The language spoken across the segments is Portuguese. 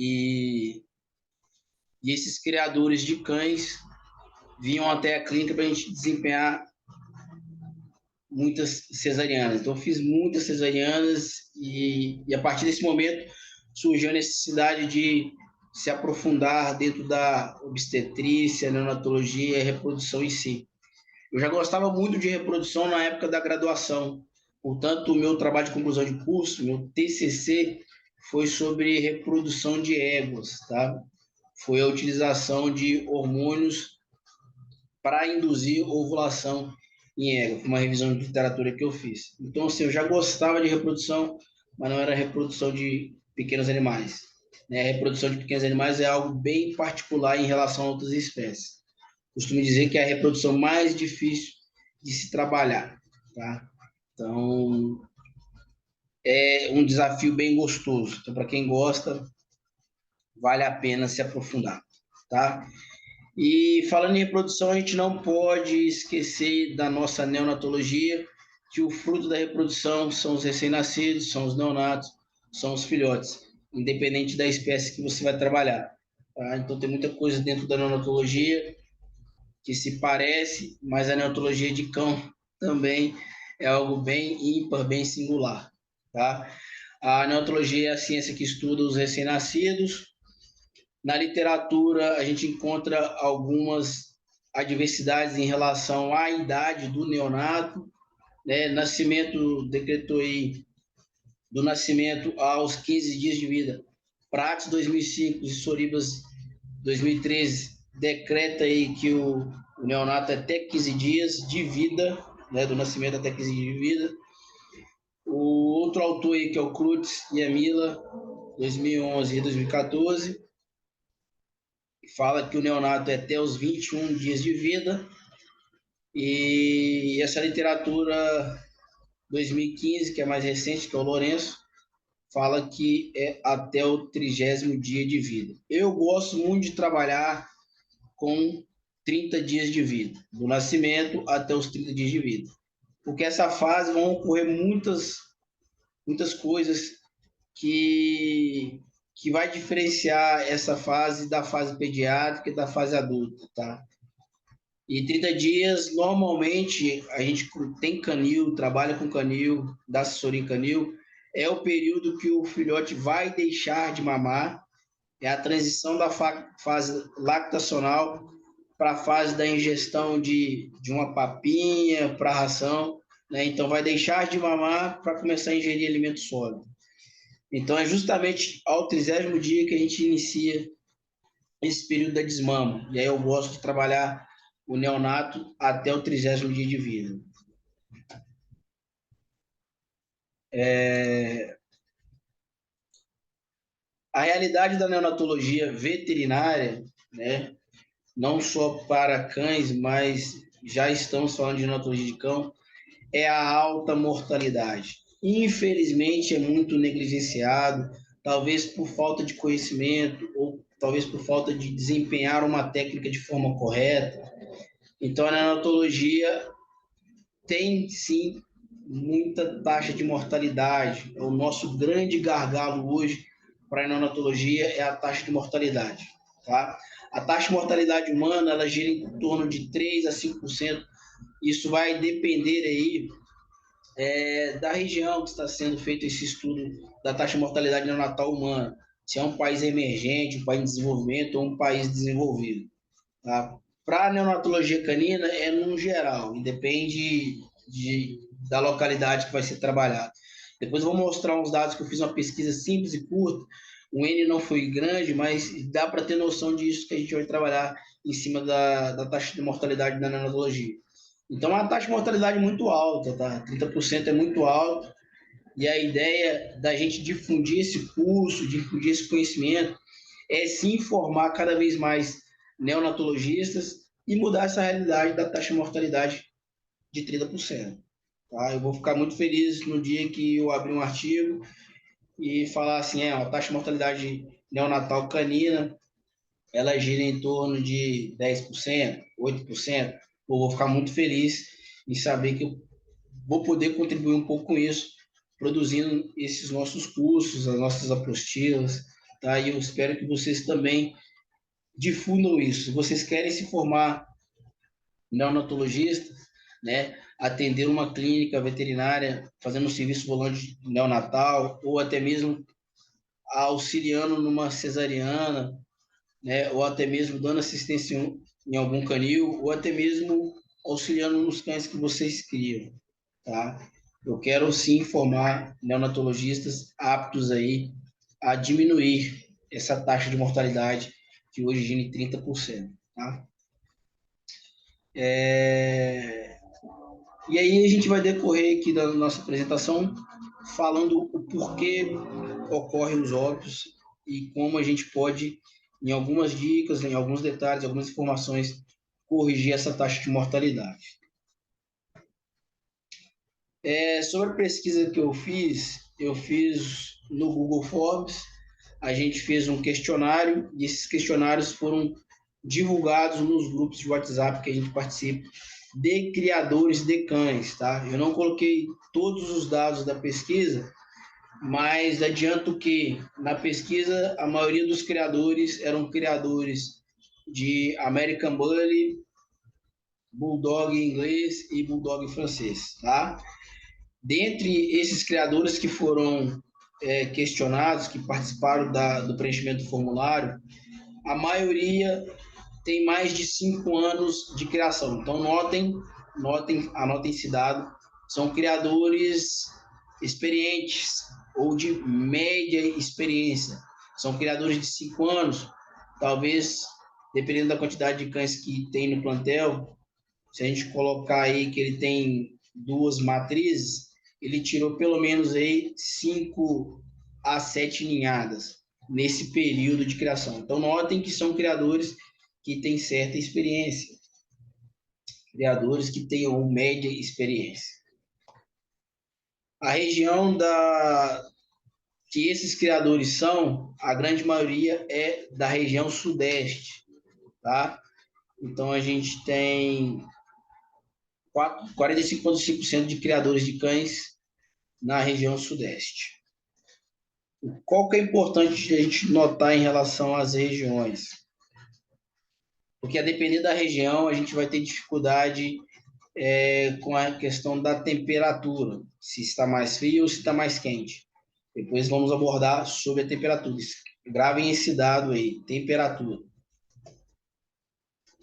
e esses criadores de cães vinham até a clínica para a gente desempenhar muitas cesarianas. Então, eu fiz muitas cesarianas e a partir desse momento surgiu a necessidade de se aprofundar dentro da obstetrícia, neonatologia e reprodução em si. Eu já gostava muito de reprodução na época da graduação. Portanto, o meu trabalho de conclusão de curso, meu TCC, foi sobre reprodução de éguas, tá? Foi a utilização de hormônios para induzir ovulação em égua. Foi uma revisão de literatura que eu fiz. Então, assim, eu já gostava de reprodução, mas não era reprodução de pequenos animais. Né? A reprodução de pequenos animais é algo bem particular em relação a outras espécies. Costumo dizer que é a reprodução mais difícil de se trabalhar, tá? Então, é um desafio bem gostoso. Então, para quem gosta, vale a pena se aprofundar, tá? E falando em reprodução, a gente não pode esquecer da nossa neonatologia, que o fruto da reprodução são os recém-nascidos, são os neonatos, são os filhotes, independente da espécie que você vai trabalhar, tá? Então, tem muita coisa dentro da neonatologia que se parece, mas a neonatologia de cão também é algo bem ímpar, bem singular, tá? A neonatologia é a ciência que estuda os recém-nascidos. Na literatura, a gente encontra algumas adversidades em relação à idade do neonato, né? Nascimento, decretou aí, do nascimento aos 15 dias de vida. Prates 2005 e Soribas 2013 decreta aí que o neonato é até 15 dias de vida, né, do nascimento até 15 dias de vida. O outro autor aí, que é o Krutz e a Mila, 2011 e 2014, fala que o neonato é até os 21 dias de vida. E essa literatura 2015, que é mais recente, que é o Lourenço, fala que é até o 30º dia de vida. Eu gosto muito de trabalhar com 30 dias de vida, do nascimento até os 30 dias de vida. Porque essa fase vão ocorrer muitas coisas que vai diferenciar essa fase da fase pediátrica e da fase adulta, tá? E 30 dias, normalmente, a gente tem canil, trabalha com canil, dá assessoria em canil, é o período que o filhote vai deixar de mamar, é a transição da fase lactacional para a fase da ingestão de uma papinha para ração, né? Então, vai deixar de mamar para começar a ingerir alimento sólido. Então, é justamente ao 30º dia que a gente inicia esse período da desmama. E aí eu gosto de trabalhar o neonato até o 30º dia de vida. A realidade da neonatologia veterinária, né, não só para cães, mas já estamos falando de neonatologia de cão, é a alta mortalidade. Infelizmente, é muito negligenciado, talvez por falta de conhecimento ou talvez por falta de desempenhar uma técnica de forma correta. Então, a neonatologia tem, sim, muita taxa de mortalidade. O nosso grande gargalo hoje para a neonatologia é a taxa de mortalidade, tá? A taxa de mortalidade humana, ela gira em torno de 3 a 5%. Isso vai depender aí da região que está sendo feito esse estudo da taxa de mortalidade neonatal humana. Se é um país emergente, um país em desenvolvimento ou um país desenvolvido, tá? Para a neonatologia canina, é no geral, e depende da localidade que vai ser trabalhado. Depois eu vou mostrar uns dados que eu fiz uma pesquisa simples e curta. O N não foi grande, mas dá para ter noção disso que a gente vai trabalhar em cima da taxa de mortalidade da neonatologia. Então, é uma taxa de mortalidade muito alta, tá? 30% é muito alto. E a ideia da gente difundir esse curso, difundir esse conhecimento, é se informar cada vez mais neonatologistas e mudar essa realidade da taxa de mortalidade de 30%. Tá? Eu vou ficar muito feliz no dia que eu abrir um artigo e falar assim, a taxa de mortalidade neonatal canina, ela gira em torno de 10%, 8%. Eu vou ficar muito feliz em saber que eu vou poder contribuir um pouco com isso, produzindo esses nossos cursos, as nossas apostilas, tá? E eu espero que vocês também difundam isso. Se vocês querem se formar neonatologista, né, atender uma clínica veterinária, fazendo um serviço volante neonatal, ou até mesmo auxiliando numa cesariana, né, ou até mesmo dando assistência em algum canil, ou até mesmo auxiliando nos cães que vocês criam, tá? Eu quero sim formar neonatologistas aptos aí a diminuir essa taxa de mortalidade que hoje gira em 30%, tá? E aí a gente vai decorrer aqui da nossa apresentação falando o porquê ocorrem os óbitos e como a gente pode, em algumas dicas, em alguns detalhes, algumas informações, corrigir essa taxa de mortalidade. Sobre a pesquisa que eu fiz no Google Forms, a gente fez um questionário e esses questionários foram divulgados nos grupos de WhatsApp que a gente participa de criadores de cães, tá? Eu não coloquei todos os dados da pesquisa, mas adianto que na pesquisa a maioria dos criadores eram criadores de American Bully, Bulldog inglês e Bulldog francês, tá? Dentre esses criadores que foram questionados, que participaram do preenchimento do formulário, a maioria tem mais de 5 anos de criação. Então, anotem esse dado. São criadores experientes ou de média experiência. São criadores de 5 anos. Talvez, dependendo da quantidade de cães que tem no plantel, se a gente colocar aí que ele tem 2 matrizes, ele tirou pelo menos aí 5 a 7 ninhadas nesse período de criação. Então, notem que são criadores que têm certa experiência, criadores que tenham média experiência. A região que esses criadores são, a grande maioria é da região sudeste, tá? Então, a gente tem 45,5% de criadores de cães na região sudeste. Qual que é importante a gente notar em relação às regiões? Porque a depender da região, a gente vai ter dificuldade com a questão da temperatura, se está mais frio ou se está mais quente. Depois vamos abordar sobre a temperatura. Gravem esse dado aí, temperatura.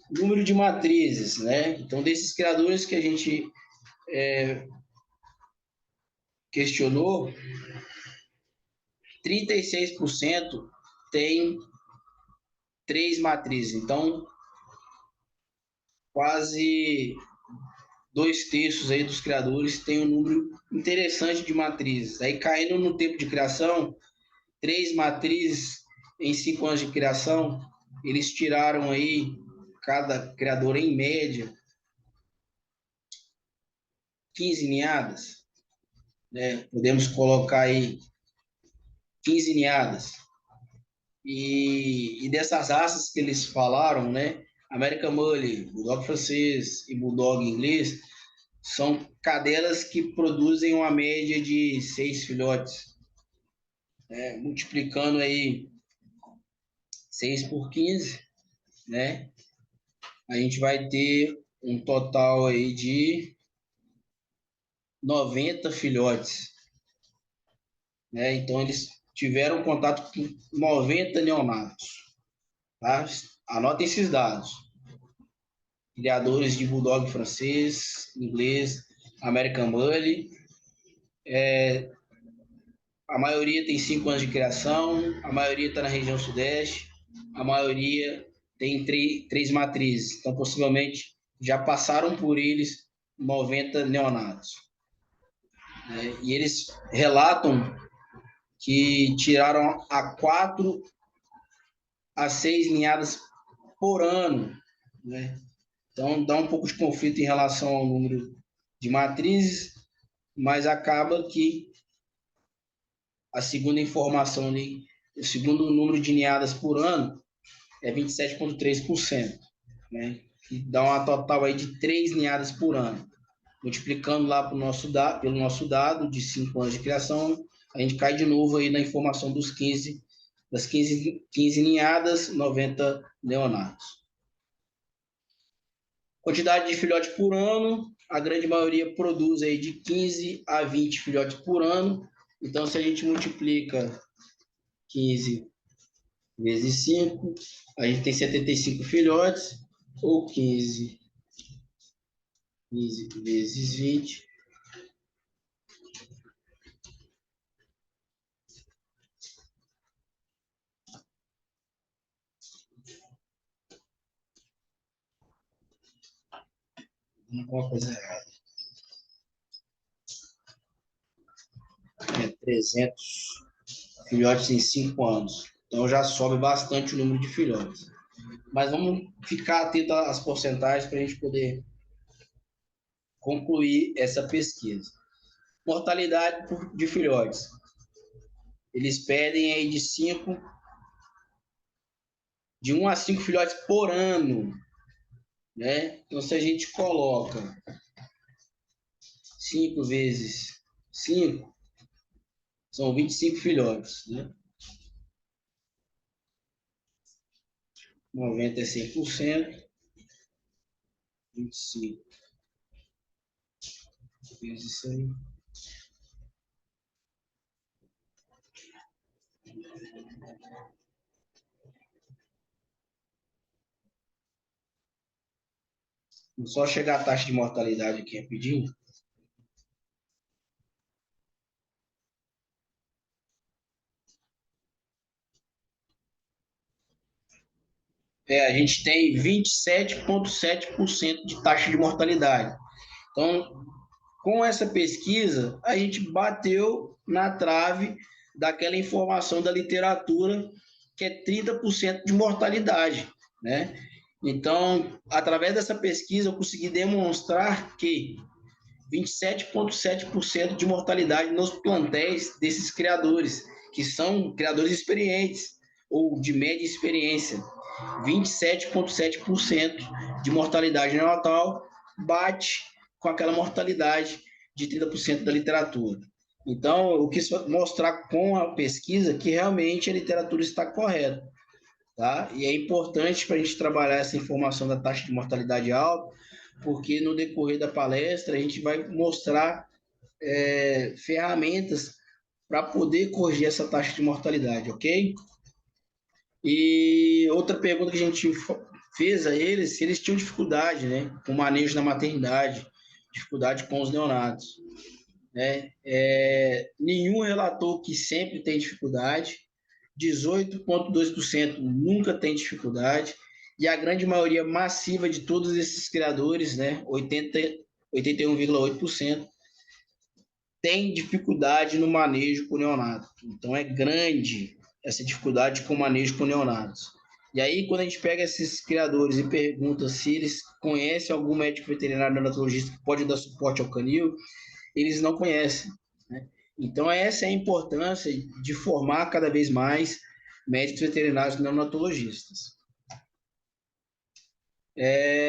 Número de matrizes, né? Então, desses criadores que a gente questionou, 36% tem 3 matrizes. Então, quase 2/3 aí dos criadores tem um número interessante de matrizes. Aí, caindo no tempo de criação, 3 matrizes em 5 anos de criação, eles tiraram aí, cada criador em média, 15 ninhadas, né? Podemos colocar aí 15 ninhadas. E dessas raças que eles falaram, né? American Bully, Bulldog francês e Bulldog inglês, são cadelas que produzem uma média de 6 filhotes. Multiplicando aí 6 por 15, né? A gente vai ter um total aí de 90 filhotes, né? Então, eles tiveram contato com 90 neonatos, tá? Anotem esses dados. Criadores de Bulldog francês, inglês, American Bully. A maioria tem 5 anos de criação, a maioria está na região sudeste, a maioria tem 3 matrizes. Então, possivelmente, já passaram por eles 90 neonatos. E eles relatam que tiraram a 4 a 6 ninhadas por ano, né? Então, dá um pouco de conflito em relação ao número de matrizes, mas acaba que a segunda informação ali, o segundo número de ninhadas por ano é 27,3%, né? Que dá uma total aí de 3 ninhadas por ano. Multiplicando lá pelo nosso dado de 5 anos de criação, a gente cai de novo aí na informação dos 15 Das 15 ninhadas, 90 neonatos. Quantidade de filhotes por ano, a grande maioria produz aí de 15 a 20 filhotes por ano. Então, se a gente multiplica 15 vezes 5, a gente tem 75 filhotes, ou 15 vezes 20. Uma coisa errada. 300 filhotes em 5 anos. Então já sobe bastante o número de filhotes. Mas vamos ficar atento às porcentagens para a gente poder concluir essa pesquisa. Mortalidade de filhotes. Eles pedem aí de 1 a 5 filhotes por ano, né? Então, se a gente coloca 5 vezes 5, são 25 filhotes, né? 90 é 100%, 25 vezes 100. Vou só chegar à taxa de mortalidade aqui rapidinho. A gente tem 27,7% de taxa de mortalidade. Então, com essa pesquisa, a gente bateu na trave daquela informação da literatura que é 30% de mortalidade, né? Então, através dessa pesquisa, eu consegui demonstrar que 27,7% de mortalidade nos plantéis desses criadores, que são criadores experientes ou de média experiência. 27,7% de mortalidade neonatal bate com aquela mortalidade de 30% da literatura. Então, eu quis mostrar com a pesquisa que realmente a literatura está correta. Tá? E é importante para a gente trabalhar essa informação da taxa de mortalidade alta, porque no decorrer da palestra a gente vai mostrar ferramentas para poder corrigir essa taxa de mortalidade, ok? E outra pergunta que a gente fez a eles, se eles tinham dificuldade, né, com o manejo na maternidade, dificuldade com os neonatos, né? Nenhum relatou que sempre tem dificuldade, 18,2% nunca tem dificuldade, e a grande maioria massiva de todos esses criadores, né, 81,8%, tem dificuldade no manejo com neonato. Então é grande essa dificuldade com o manejo com neonatos. E aí, quando a gente pega esses criadores e pergunta se eles conhecem algum médico veterinário neonatologista que pode dar suporte ao canil, eles não conhecem, né? Então, essa é a importância de formar cada vez mais médicos veterinários neonatologistas.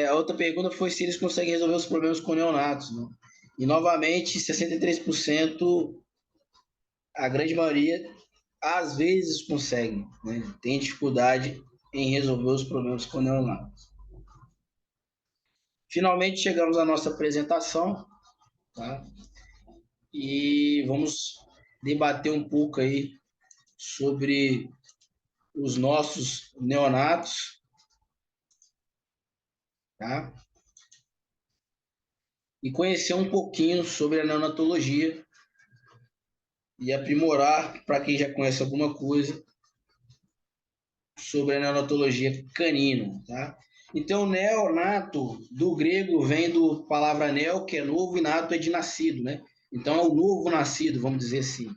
A outra pergunta foi se eles conseguem resolver os problemas com neonatos, né? E, novamente, 63%, a grande maioria, às vezes consegue, né? Tem dificuldade em resolver os problemas com neonatos. Finalmente, chegamos à nossa apresentação, tá? E vamos debater um pouco aí sobre os nossos neonatos, tá? E conhecer um pouquinho sobre a neonatologia e aprimorar, para quem já conhece alguma coisa, sobre a neonatologia canina, tá? Então, neonato, do grego, vem do palavra neo, que é novo, e nato é de nascido, né? Então, é o novo nascido, vamos dizer assim.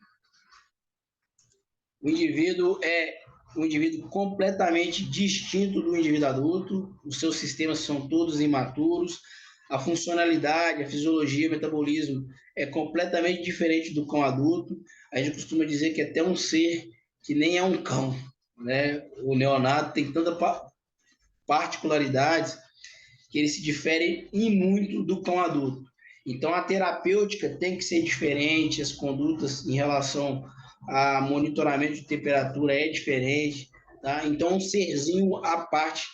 O indivíduo é um indivíduo completamente distinto do indivíduo adulto, os seus sistemas são todos imaturos, a funcionalidade, a fisiologia, o metabolismo é completamente diferente do cão adulto. A gente costuma dizer que é até um ser que nem é um cão, né? O neonato tem tanta particularidades que ele se difere em muito do cão adulto. Então, a terapêutica tem que ser diferente, as condutas em relação a monitoramento de temperatura é diferente, tá? Então, é um serzinho à parte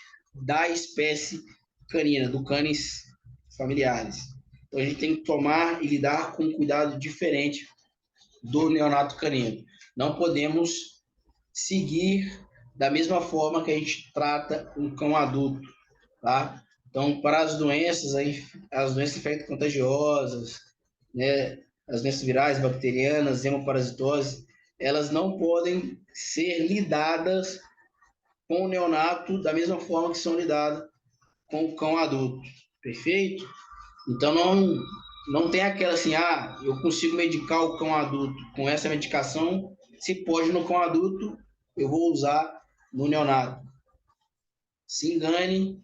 da espécie canina, do canis familiares. Então, a gente tem que tomar e lidar com um cuidado diferente do neonato canino. Não podemos seguir da mesma forma que a gente trata um cão adulto, tá? Então, para as doenças infecto-contagiosas, né, as doenças virais, bacterianas, hemoparasitose, elas não podem ser lidadas com o neonato da mesma forma que são lidadas com o cão adulto, perfeito? Então, não tem aquela assim, eu consigo medicar o cão adulto com essa medicação, se pode no cão adulto, eu vou usar no neonato. Se engane,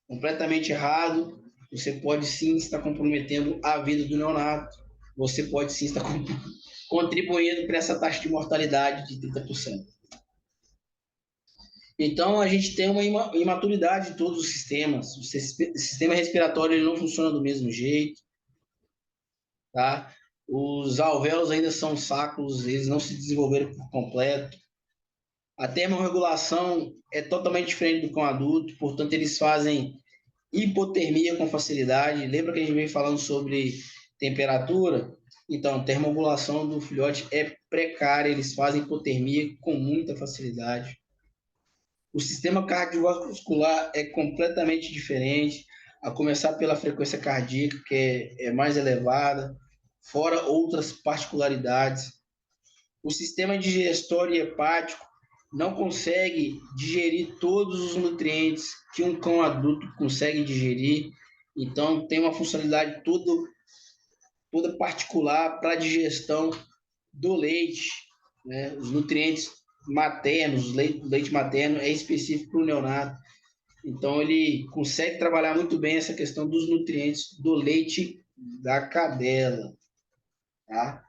completamente errado, você pode sim estar comprometendo a vida do neonato, você pode sim estar contribuindo para essa taxa de mortalidade de 30%. Então, a gente tem uma imaturidade de todos os sistemas. O sistema respiratório ele não funciona do mesmo jeito, tá? Os alvéolos ainda são sacos, eles não se desenvolveram por completo. A termorregulação é totalmente diferente do cão adulto, portanto, eles fazem hipotermia com facilidade. Lembra que a gente vem falando sobre temperatura? Então, a termorregulação do filhote é precária, eles fazem hipotermia com muita facilidade. O sistema cardiovascular é completamente diferente, a começar pela frequência cardíaca, que é mais elevada, fora outras particularidades. O sistema digestório e hepático não consegue digerir todos os nutrientes que um cão adulto consegue digerir, então tem uma funcionalidade toda particular para a digestão do leite, né? Os nutrientes maternos, o leite materno é específico para o neonato, então ele consegue trabalhar muito bem essa questão dos nutrientes do leite da cadela, tá?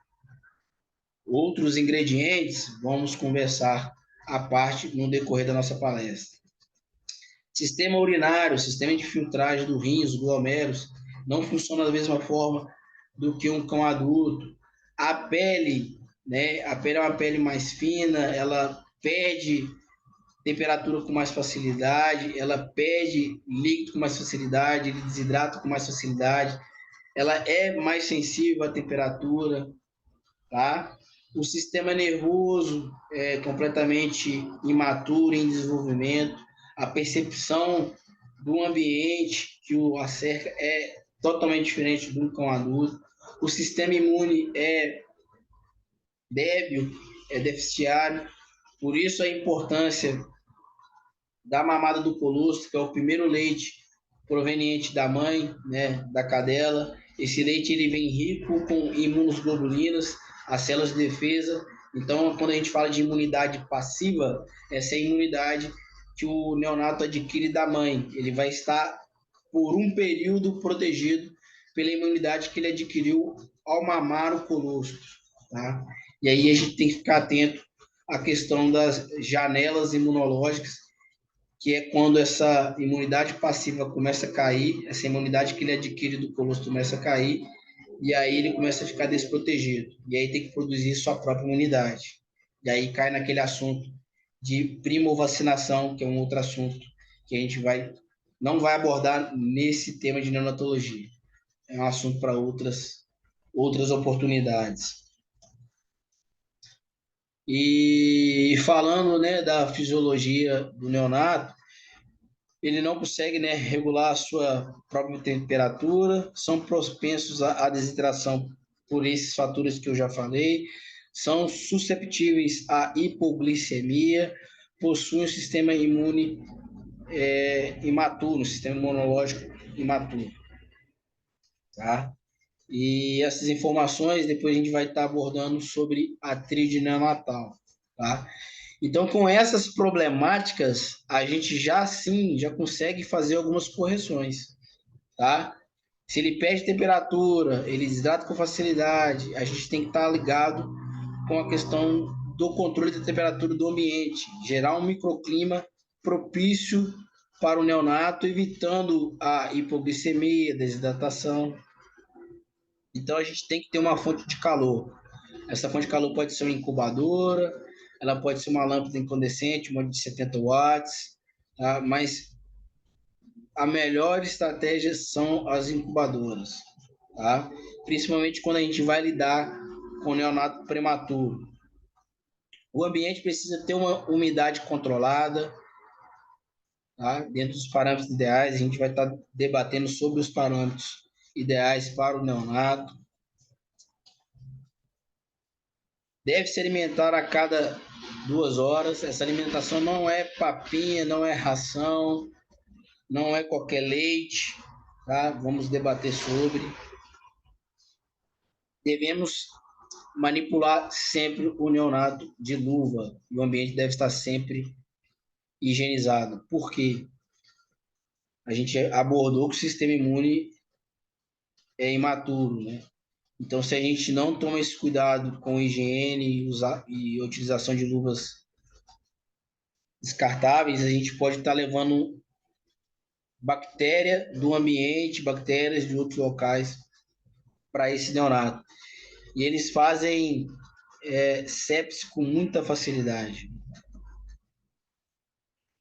Outros ingredientes, vamos conversar à parte no decorrer da nossa palestra. Sistema urinário, sistema de filtragem do rim, os glomérulos, não funciona da mesma forma do que um cão adulto. A pele, né? A pele é uma pele mais fina, ela perde temperatura com mais facilidade, ela perde líquido com mais facilidade, ele desidrata com mais facilidade, ela é mais sensível à temperatura, tá? O sistema nervoso é completamente imaturo em desenvolvimento, a percepção do ambiente que o acerca é totalmente diferente do cão adulto, o sistema imune é débil, é deficitário, por isso a importância da mamada do colostro, que é o primeiro leite proveniente da mãe, né, da cadela. Esse leite ele vem rico com imunoglobulinas, as células de defesa. Então, quando a gente fala de imunidade passiva, essa é a imunidade que o neonato adquire da mãe. Ele vai estar por um período protegido pela imunidade que ele adquiriu ao mamar o colostro, tá? E aí a gente tem que ficar atento à questão das janelas imunológicas, que é quando essa imunidade passiva começa a cair, essa imunidade que ele adquire do colostro começa a cair, e aí ele começa a ficar desprotegido. E aí tem que produzir sua própria imunidade. E aí cai naquele assunto de primovacinação, que é um outro assunto que a gente não vai abordar nesse tema de neonatologia. É um assunto para outras oportunidades. E falando, né, da fisiologia do neonato, ele não consegue, né, regular a sua própria temperatura, são propensos à desidratação por esses fatores que eu já falei, são susceptíveis à hipoglicemia, possuem um sistema imune imaturo, um sistema imunológico imaturo, tá? E essas informações depois a gente vai estar abordando sobre a tríade neonatal, tá? Então, com essas problemáticas, a gente já sim, já consegue fazer algumas correções, tá? Se ele perde temperatura, ele desidrata com facilidade, a gente tem que estar ligado com a questão do controle da temperatura do ambiente, gerar um microclima propício para o neonato, evitando a hipoglicemia, desidratação. Então, a gente tem que ter uma fonte de calor. Essa fonte de calor pode ser uma incubadora, ela pode ser uma lâmpada incandescente, uma de 70 watts, tá? Mas a melhor estratégia são as incubadoras, tá? Principalmente quando a gente vai lidar com neonato prematuro. O ambiente precisa ter uma umidade controlada, tá? Dentro dos parâmetros ideais. A gente vai estar debatendo sobre os parâmetros ideais para o neonato. Deve se alimentar a cada 2 horas. Essa alimentação não é papinha, não é ração, não é qualquer leite, tá? Vamos debater sobre. Devemos manipular sempre o neonato de luva. E o ambiente deve estar sempre higienizado. Por quê? A gente abordou que o sistema imune é imaturo, né? Então, se a gente não toma esse cuidado com higiene e utilização de luvas descartáveis, a gente pode estar levando bactéria do ambiente, bactérias de outros locais para esse neonato. E eles fazem sepsis com muita facilidade.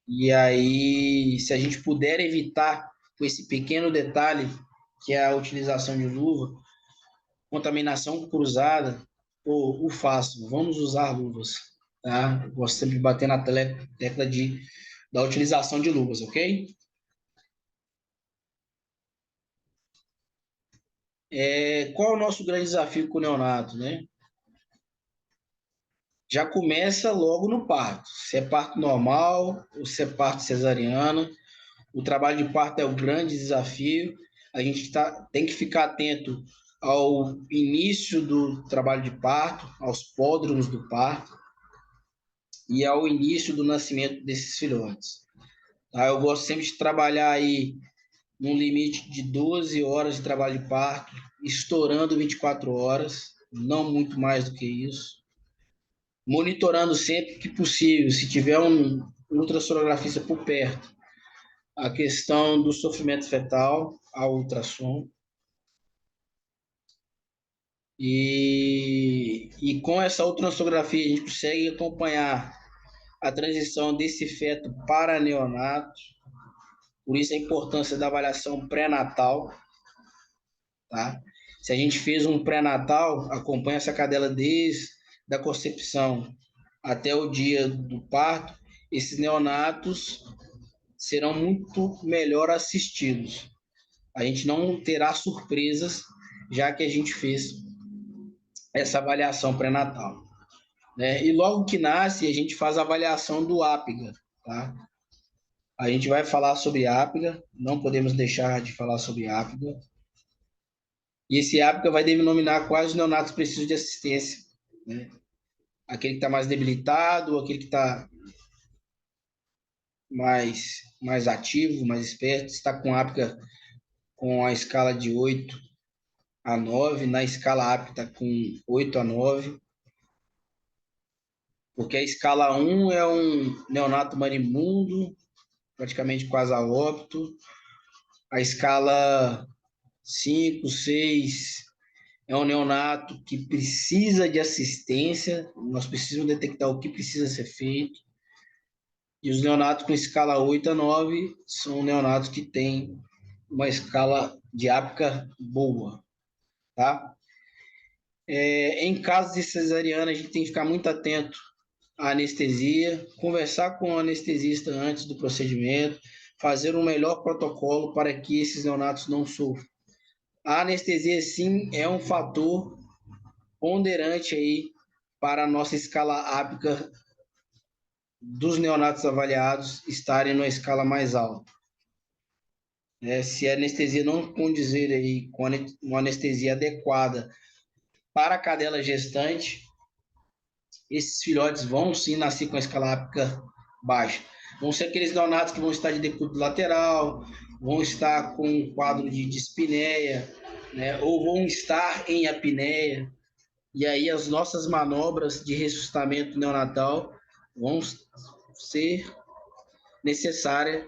E aí, se a gente puder evitar com esse pequeno detalhe, que é a utilização de luva, contaminação cruzada, pô, o fácil, vamos usar luvas, tá? Eu gosto sempre de bater na tecla da utilização de luvas, ok? Qual é o nosso grande desafio com o neonato, né? Já começa logo no parto. Se é parto normal ou se é parto cesariana, o trabalho de parto é o grande desafio. A gente tem que ficar atento ao início do trabalho de parto, aos pródromos do parto e ao início do nascimento desses filhotes. Tá? Eu gosto sempre de trabalhar aí num limite de 12 horas de trabalho de parto, estourando 24 horas, não muito mais do que isso. Monitorando sempre que possível, se tiver um ultrassonografista por perto, a questão do sofrimento fetal ao ultrassom. E com essa ultrassonografia a gente consegue acompanhar a transição desse feto para neonato. Por isso a importância da avaliação pré-natal, tá? Se a gente fez um pré-natal, acompanha essa cadela desde a concepção até o dia do parto, esses neonatos serão muito melhor assistidos. A gente não terá surpresas, já que a gente fez essa avaliação pré-natal, né? E logo que nasce, a gente faz a avaliação do APGA, tá? A gente vai falar sobre APGA, não podemos deixar de falar sobre APGA. E esse APGA vai denominar quais os neonatos precisam de assistência, né? Aquele que está mais debilitado, aquele que está mais ativo, mais esperto, está com APGA com a escala de 8 a 9, na escala APGA está com 8 a 9, porque a escala 1 é um neonato marimundo, praticamente quase a óbito. A escala 5, 6 é um neonato que precisa de assistência, nós precisamos detectar o que precisa ser feito. E os neonatos com escala 8 a 9 são neonatos que têm uma escala de APGA boa, tá? Em casos de cesariana, a gente tem que ficar muito atento à anestesia, conversar com o anestesista antes do procedimento, fazer um melhor protocolo para que esses neonatos não sofram. A anestesia, sim, é um fator ponderante aí para a nossa escala APGA dos neonatos avaliados estarem numa escala mais alta. Se a anestesia não condizer aí com uma anestesia adequada para a cadela gestante, esses filhotes vão sim nascer com a escala APGA baixa. Vão ser aqueles neonatos que vão estar de decúbito lateral, vão estar com um quadro de dispneia, né, ou vão estar em apneia. E aí as nossas manobras de ressuscitamento neonatal vão ser necessárias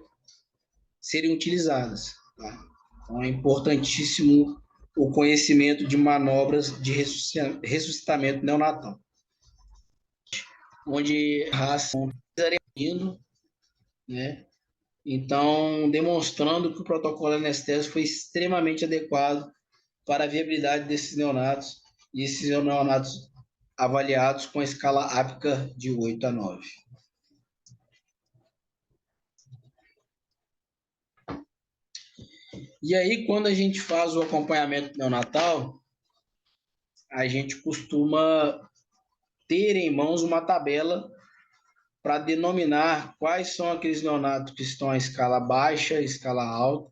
serem utilizadas. Tá? Então é importantíssimo o conhecimento de manobras de ressuscitamento neonatal, onde a raça indo, né? Então, demonstrando que o protocolo anestésico foi extremamente adequado para a viabilidade desses neonatos, e esses neonatos avaliados com a escala APGAR de 8 a 9. E aí, quando a gente faz o acompanhamento neonatal, a gente costuma ter em mãos uma tabela para denominar quais são aqueles neonatos que estão à escala baixa, escala alta,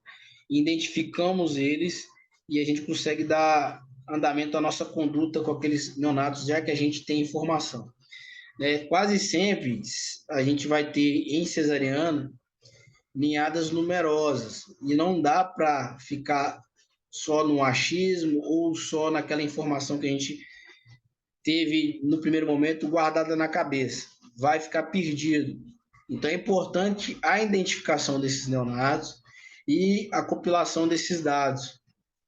identificamos eles e a gente consegue dar andamento à nossa conduta com aqueles neonatos, já que a gente tem informação. Quase sempre a gente vai ter em cesariana ninhadas numerosas e não dá para ficar só no achismo ou só naquela informação que a gente teve no primeiro momento guardada na cabeça. Vai ficar perdido. Então é importante a identificação desses neonatos e a compilação desses dados,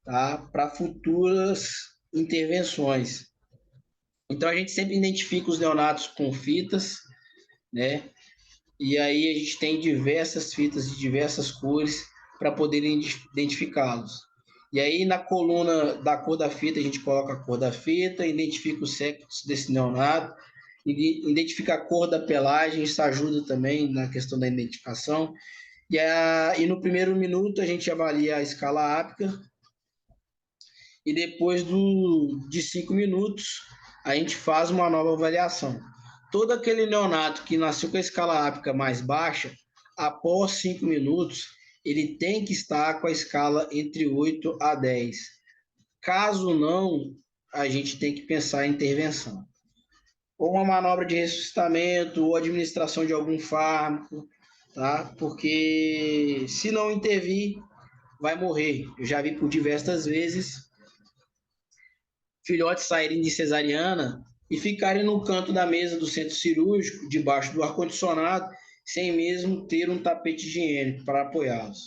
tá? Para futuras intervenções. Então a gente sempre identifica os neonatos com fitas, né? E aí a gente tem diversas fitas de diversas cores para poder identificá-los. E aí na coluna da cor da fita, a gente coloca a cor da fita, identifica o sexo desse neonato, identifica a cor da pelagem, isso ajuda também na questão da identificação. E no primeiro minuto a gente avalia a escala APGAR, e depois de 5 minutos a gente faz uma nova avaliação. Todo aquele neonato que nasceu com a escala APGAR mais baixa, após 5 minutos, ele tem que estar com a escala entre 8 a 10. Caso não, a gente tem que pensar em intervenção. Ou uma manobra de ressuscitamento, ou administração de algum fármaco, tá? Porque se não intervir, vai morrer. Eu já vi por diversas vezes filhotes saírem de cesariana e ficarem no canto da mesa do centro cirúrgico, debaixo do ar-condicionado, sem mesmo ter um tapete higiênico para apoiá-los.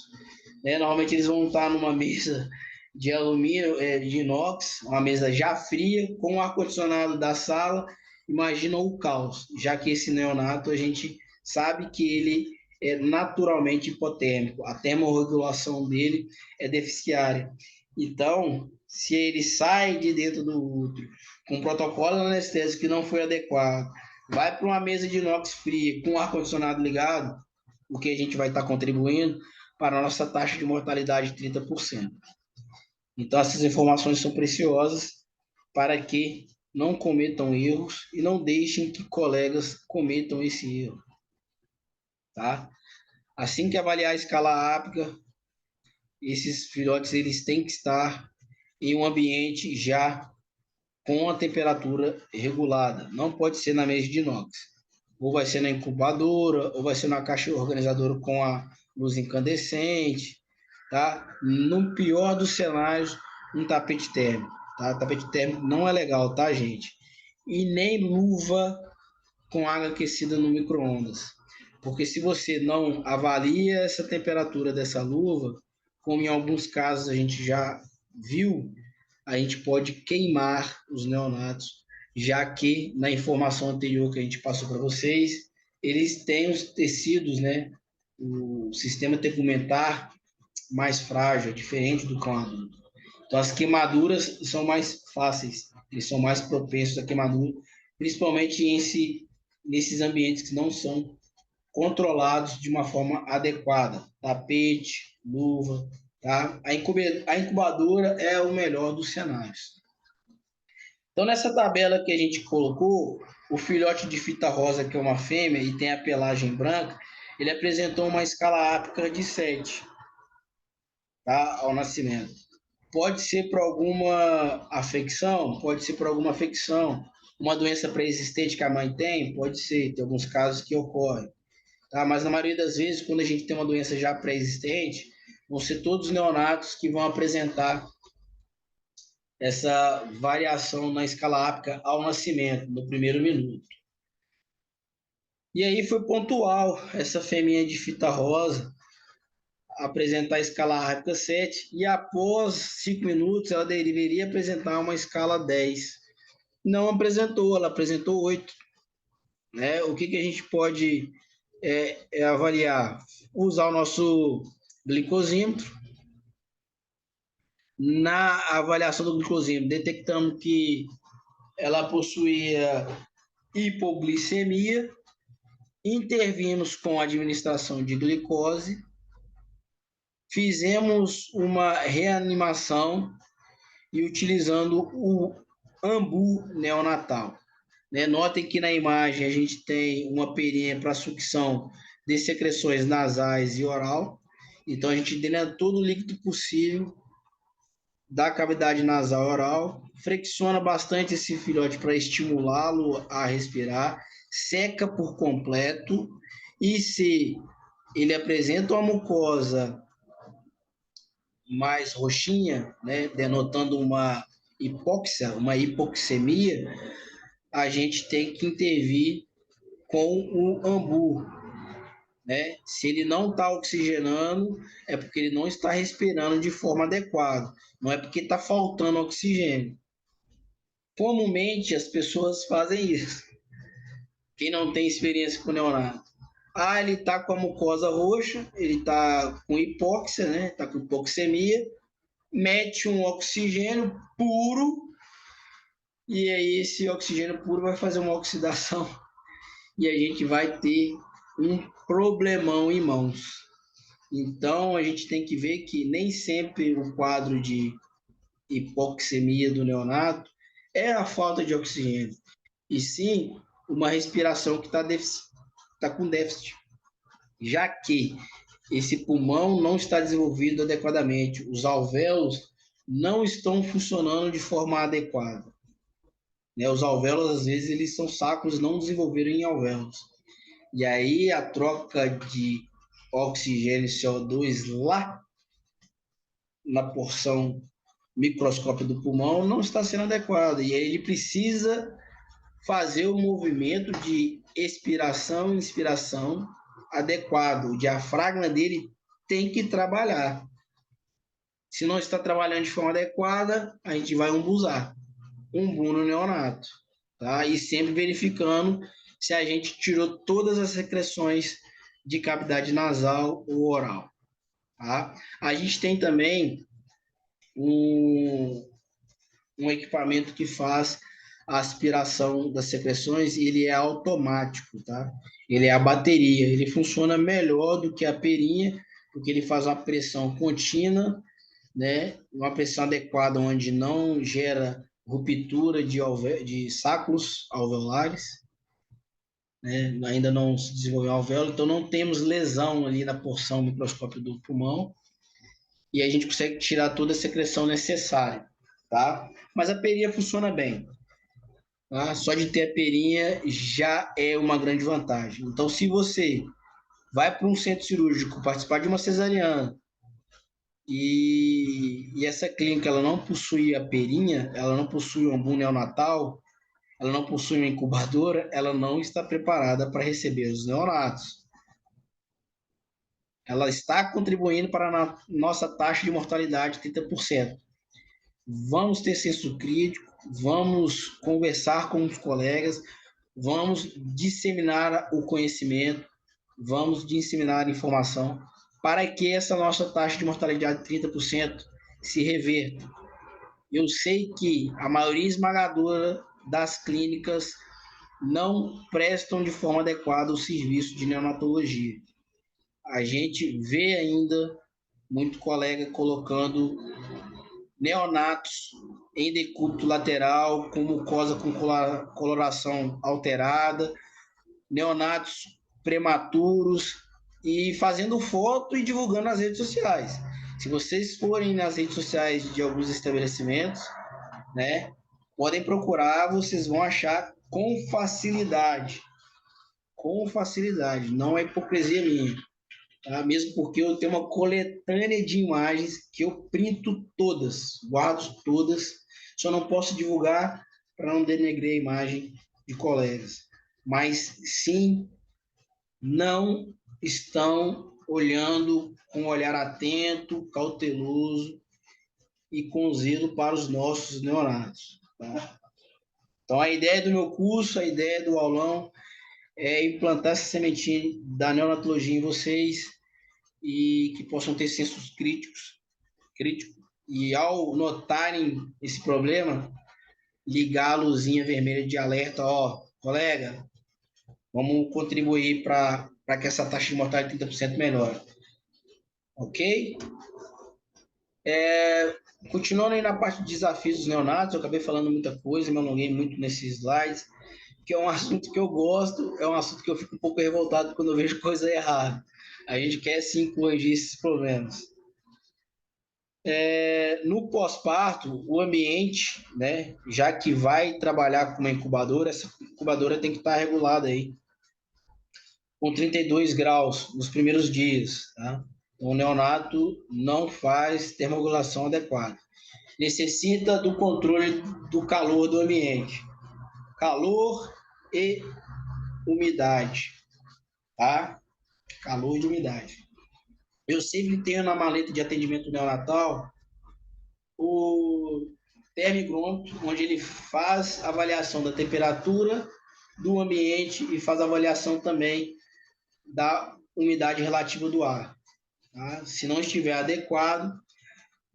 Normalmente eles vão estar numa mesa de alumínio, de inox, uma mesa já fria, com o ar-condicionado da sala. Imagina o caos, já que esse neonato a gente sabe que ele é naturalmente hipotérmico, a termorregulação dele é deficitária. Então, se ele sai de dentro do útero com um protocolo anestésico que não foi adequado, vai para uma mesa de inox fria com o ar-condicionado ligado, o que a gente vai estar contribuindo para a nossa taxa de mortalidade de 30%. Então, essas informações são preciosas para que não cometam erros e não deixem que colegas cometam esse erro. Tá? Assim que avaliar a escala APGAR, esses filhotes eles têm que estar em um ambiente já com a temperatura regulada. Não pode ser na mesa de inox. Ou vai ser na incubadora, ou vai ser na caixa organizadora com a luz incandescente, tá? No pior dos cenários, um tapete térmico, tá? Tapete térmico não é legal, tá, gente? E nem luva com água aquecida no micro-ondas. Porque se você não avalia essa temperatura dessa luva, como em alguns casos a gente já viu, a gente pode queimar os neonatos, já que na informação anterior que a gente passou para vocês, eles têm os tecidos, né? O sistema tegumentar mais frágil, diferente do cão adulto. Então, as queimaduras são mais fáceis, eles são mais propensos a queimadura, principalmente nesses ambientes que não são controlados de uma forma adequada. Tapete, luva, tá? A incubadora é o melhor dos cenários. Então, nessa tabela que a gente colocou, o filhote de fita rosa, que é uma fêmea e tem a pelagem branca, ele apresentou uma escala APGAR de 7, tá? Ao nascimento. Pode ser por alguma afecção? Pode ser por alguma afecção. Uma doença pré-existente que a mãe tem? Pode ser, tem alguns casos que ocorrem. Tá? Mas na maioria das vezes, quando a gente tem uma doença já pré-existente, vão ser todos os neonatos que vão apresentar essa variação na escala APGAR ao nascimento, no primeiro minuto. E aí foi pontual essa fêmea de fita rosa, apresentar a escala rápida 7 e após 5 minutos ela deveria apresentar uma escala 10. Não apresentou, ela apresentou 8. Né? O que a gente pode avaliar? Usar o nosso glicosímetro. Na avaliação do glicosímetro, detectamos que ela possuía hipoglicemia, intervimos com a administração de glicose, fizemos uma reanimação e utilizando o ambu neonatal. Né? Notem que na imagem a gente tem uma perinha para sucção de secreções nasais e oral. Então a gente drena todo o líquido possível da cavidade nasal oral, flexiona bastante esse filhote para estimulá-lo a respirar, seca por completo e se ele apresenta uma mucosa mais roxinha, né, denotando uma hipóxia, uma hipoxemia, a gente tem que intervir com o ambu. Né? Se ele não está oxigenando, é porque ele não está respirando de forma adequada. Não é porque está faltando oxigênio. Comumente as pessoas fazem isso. Quem não tem experiência com neonato. Ele está com a mucosa roxa, ele está com hipóxia, né? Está com hipoxemia, mete um oxigênio puro, e aí esse oxigênio puro vai fazer uma oxidação e a gente vai ter um problemão em mãos. Então, a gente tem que ver que nem sempre o quadro de hipoxemia do neonato é a falta de oxigênio, e sim uma respiração que está com déficit, já que esse pulmão não está desenvolvido adequadamente, os alvéolos não estão funcionando de forma adequada. Né? Os alvéolos, às vezes, eles são sacos não desenvolveram em alvéolos. E aí a troca de oxigênio e CO2 lá na porção microscópio do pulmão não está sendo adequada. E aí ele precisa fazer o movimento de expiração e inspiração adequado. O diafragma dele tem que trabalhar. Se não está trabalhando de forma adequada, a gente vai umbuzar. Umbu no neonato. Tá? E sempre verificando se a gente tirou todas as secreções de cavidade nasal ou oral. Tá? A gente tem também um equipamento que faz a aspiração das secreções e ele é automático, tá? Ele é a bateria, ele funciona melhor do que a perinha, porque ele faz uma pressão contínua, né? Uma pressão adequada onde não gera ruptura de sacos alveolares, né? Ainda não se desenvolveu alvéolo, então não temos lesão ali na porção microscópio do pulmão e a gente consegue tirar toda a secreção necessária, tá? Mas a perinha funciona bem. Tá? Só de ter a perinha já é uma grande vantagem. Então, se você vai para um centro cirúrgico participar de uma cesariana e essa clínica ela não possui a perinha, ela não possui um ambu neonatal, ela não possui uma incubadora, ela não está preparada para receber os neonatos. Ela está contribuindo para a nossa taxa de mortalidade de 30%. Vamos ter senso crítico, vamos conversar com os colegas, vamos disseminar o conhecimento, vamos disseminar a informação para que essa nossa taxa de mortalidade de 30% se reverta. Eu sei que a maioria esmagadora das clínicas não prestam de forma adequada o serviço de neonatologia. A gente vê ainda muito colega colocando neonatos em decúbito lateral, com mucosa com coloração alterada, neonatos prematuros e fazendo foto e divulgando nas redes sociais. Se vocês forem nas redes sociais de alguns estabelecimentos, né, podem procurar, vocês vão achar com facilidade. Com facilidade, não é hipocrisia minha. Tá? Mesmo porque eu tenho uma coletânea de imagens que eu printo todas, guardo todas, só não posso divulgar para não denegrir a imagem de colegas. Mas sim, não estão olhando com um olhar atento, cauteloso e com zelo para os nossos neonatos. Tá? Então, a ideia do meu curso, a ideia do aulão é implantar essa sementinha da neonatologia em vocês e que possam ter sensos críticos, e ao notarem esse problema, ligar a luzinha vermelha de alerta, ó, colega, vamos contribuir para que essa taxa de mortalidade 30% melhore. Ok? Continuando aí na parte de desafios dos neonatos, eu acabei falando muita coisa, me alonguei muito nesses slides, que é um assunto que eu gosto, é um assunto que eu fico um pouco revoltado quando eu vejo coisa errada. A gente quer sim corrigir esses problemas. No pós-parto, o ambiente, né, já que vai trabalhar com uma incubadora, essa incubadora tem que estar regulada aí, com 32 graus nos primeiros dias. Tá? Então, o neonato não faz termorregulação adequada. Necessita do controle do calor do ambiente. Calor e umidade. Tá? Calor e umidade. Eu sempre tenho na maleta de atendimento neonatal o termômetro, onde ele faz a avaliação da temperatura do ambiente e faz a avaliação também da umidade relativa do ar. Tá? Se não estiver adequado,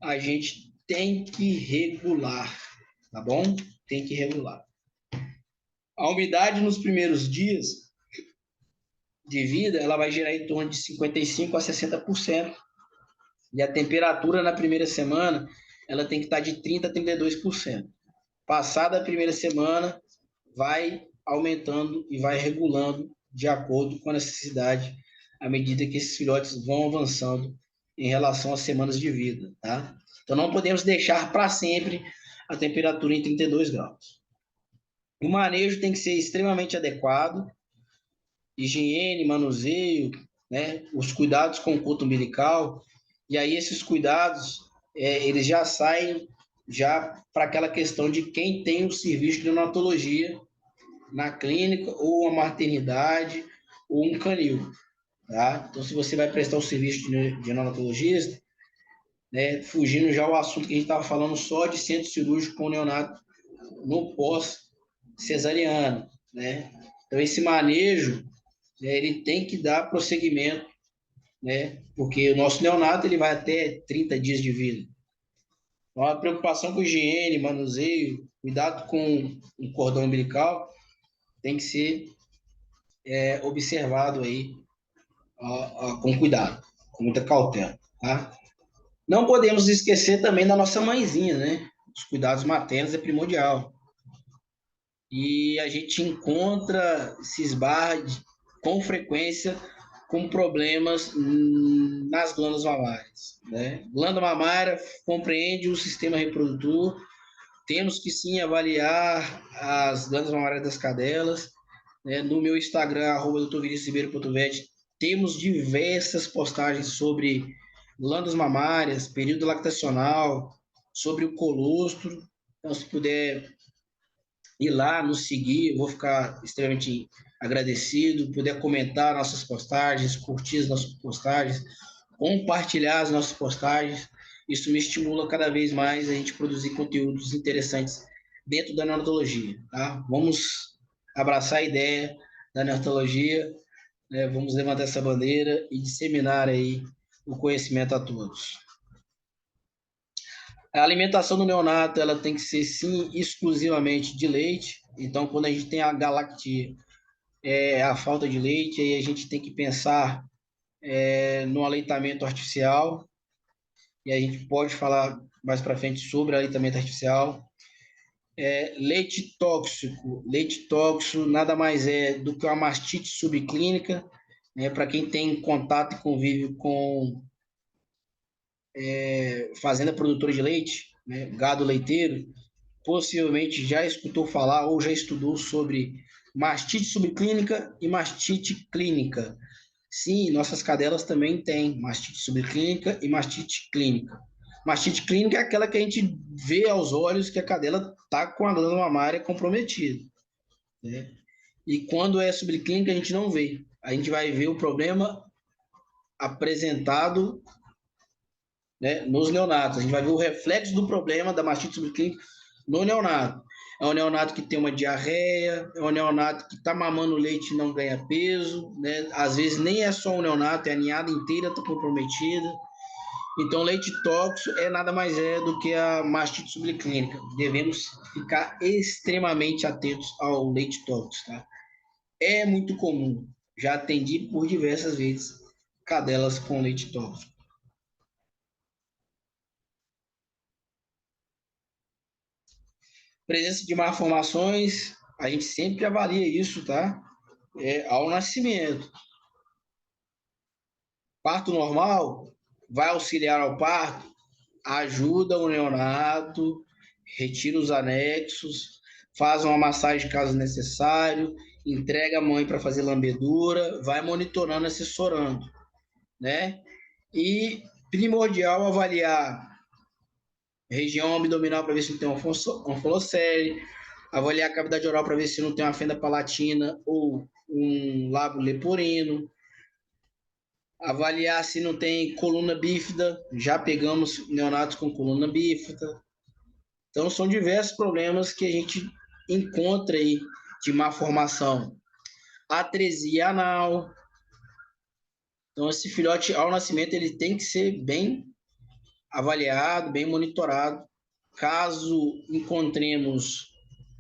a gente tem que regular, tá bom? Tem que regular. A umidade nos primeiros dias de vida, ela vai gerar em torno de 55% a 60%. E a temperatura na primeira semana, ela tem que estar de 30% a 32%. Passada a primeira semana, vai aumentando e vai regulando de acordo com a necessidade, à medida que esses filhotes vão avançando em relação às semanas de vida, tá? Então, não podemos deixar para sempre a temperatura em 32 graus. O manejo tem que ser extremamente adequado, higiene, manuseio, né? Os cuidados com o coto umbilical, e aí esses cuidados, eles já saem já para aquela questão de quem tem o serviço de neonatologia na clínica, ou uma maternidade, ou um canil. Tá? Então, se você vai prestar o serviço de neonatologista, né, fugindo já o assunto que a gente estava falando só de centro cirúrgico com neonato no pós-cesariano. Né? Então, esse manejo, né, ele tem que dar prosseguimento, né, porque o nosso neonato ele vai até 30 dias de vida. Então, a preocupação com higiene, manuseio, cuidado com o cordão umbilical tem que ser observado aí com cuidado, com muita cautela, tá? Não podemos esquecer também da nossa mãezinha, né? Os cuidados maternos é primordial. E a gente encontra, se esbarra com frequência com problemas nas glândulas mamárias, né? Glândula mamária compreende o sistema reprodutor, temos que sim avaliar as glândulas mamárias das cadelas, né? No meu Instagram, @drviniciusribeiro.vet, temos diversas postagens sobre glândulas mamárias, período lactacional, sobre o colostro. Então, se puder ir lá, nos seguir, eu vou ficar extremamente agradecido. Puder comentar nossas postagens, curtir as nossas postagens, compartilhar as nossas postagens. Isso me estimula cada vez mais a gente produzir conteúdos interessantes dentro da neonatologia. Tá? Vamos abraçar a ideia da neonatologia, né? Vamos levantar essa bandeira e disseminar aí o conhecimento a todos. A alimentação do neonato ela tem que ser, sim, exclusivamente de leite. Então, quando a gente tem a galactia, a falta de leite, aí a gente tem que pensar no aleitamento artificial. E a gente pode falar mais para frente sobre aleitamento artificial. Leite tóxico nada mais é do que uma mastite subclínica, né? Para quem tem contato e convive com fazenda produtora de leite, né? Gado leiteiro, possivelmente já escutou falar ou já estudou sobre mastite subclínica e mastite clínica. Sim, nossas cadelas também têm mastite subclínica e mastite clínica. Mastite clínica é aquela que a gente vê aos olhos que a cadela está com a glândula mamária comprometida, né? E quando é subclínica, a gente não vê. A gente vai ver o problema apresentado, né, nos neonatos. A gente vai ver o reflexo do problema da mastite subclínica no neonato. É um neonato que tem uma diarreia, é um neonato que está mamando leite e não ganha peso, né? Às vezes nem é só um neonato, é a ninhada inteira está comprometida. Então, leite tóxico é nada mais do que a mastite subclínica. Devemos ficar extremamente atentos ao leite tóxico, tá? É muito comum. Já atendi por diversas vezes cadelas com leite tóxico. Presença de malformações, a gente sempre avalia isso, tá? Ao nascimento. Parto normal, vai auxiliar ao parto, ajuda o neonato, retira os anexos, faz uma massagem caso necessário, entrega a mãe para fazer lambedura, vai monitorando, assessorando, né? E primordial avaliar região abdominal para ver se não tem uma onfolossele, avaliar a cavidade oral para ver se não tem uma fenda palatina ou um lábio leporino, avaliar se não tem coluna bífida, já pegamos neonatos com coluna bífida. Então, são diversos problemas que a gente encontra aí de má formação. Atresia anal. Então, esse filhote, ao nascimento, ele tem que ser bem avaliado, bem monitorado. Caso encontremos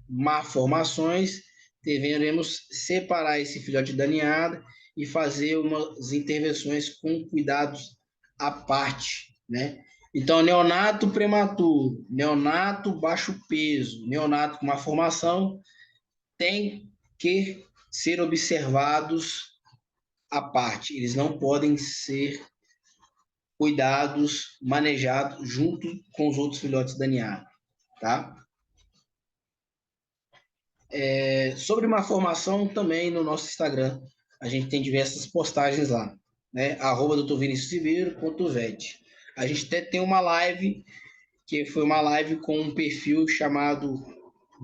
malformações, deveremos separar esse filhote da ninhada e fazer umas intervenções com cuidados à parte, né? Então, neonato prematuro, neonato baixo peso, neonato com malformação, tem que ser observados à parte. Eles não podem ser cuidados, manejados junto com os outros filhotes da ninhada, tá? Sobre malformação, também no nosso Instagram, a gente tem diversas postagens lá, né? @doutor_vinicius_ribeiro.vet. A gente até tem uma live, que foi uma live com um perfil chamado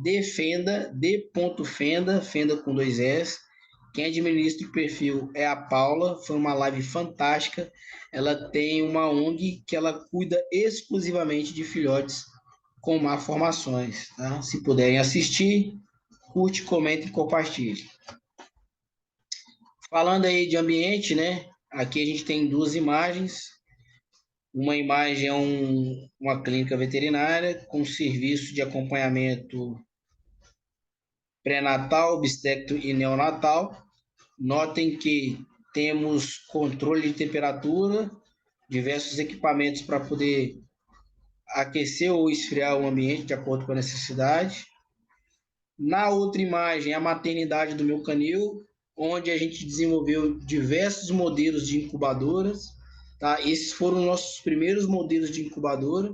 Defenda, D.Fenda, Fenda com 2 S. Quem administra o perfil é a Paula, foi uma live fantástica. Ela tem uma ONG que ela cuida exclusivamente de filhotes com malformações, tá? Se puderem assistir, curte, comenta e compartilhe. Falando aí de ambiente, né? Aqui a gente tem 2 imagens. Uma imagem é uma clínica veterinária com serviço de acompanhamento pré-natal, obstétrico e neonatal. Notem que temos controle de temperatura, diversos equipamentos para poder aquecer ou esfriar o ambiente de acordo com a necessidade. Na outra imagem, a maternidade do meu canil, onde a gente desenvolveu diversos modelos de incubadoras. Tá? Esses foram nossos primeiros modelos de incubadora.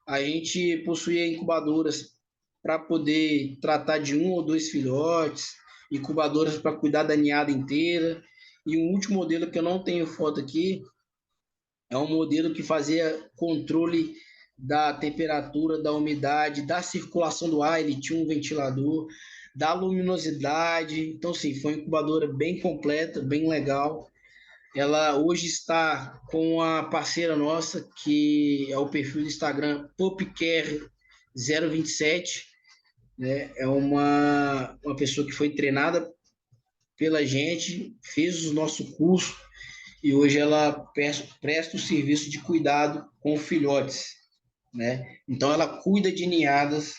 A gente possuía incubadoras para poder tratar de 1 ou 2 filhotes, incubadoras para cuidar da ninhada inteira. E um último modelo que eu não tenho foto aqui é um modelo que fazia controle da temperatura, da umidade, da circulação do ar, ele tinha um ventilador, da luminosidade. Então, sim, foi uma incubadora bem completa, bem legal. Ela hoje está com a parceira nossa, que é o perfil do Instagram PupCare027, né? É uma pessoa que foi treinada pela gente, fez o nosso curso e hoje ela presta o serviço de cuidado com filhotes, né? Então ela cuida de ninhadas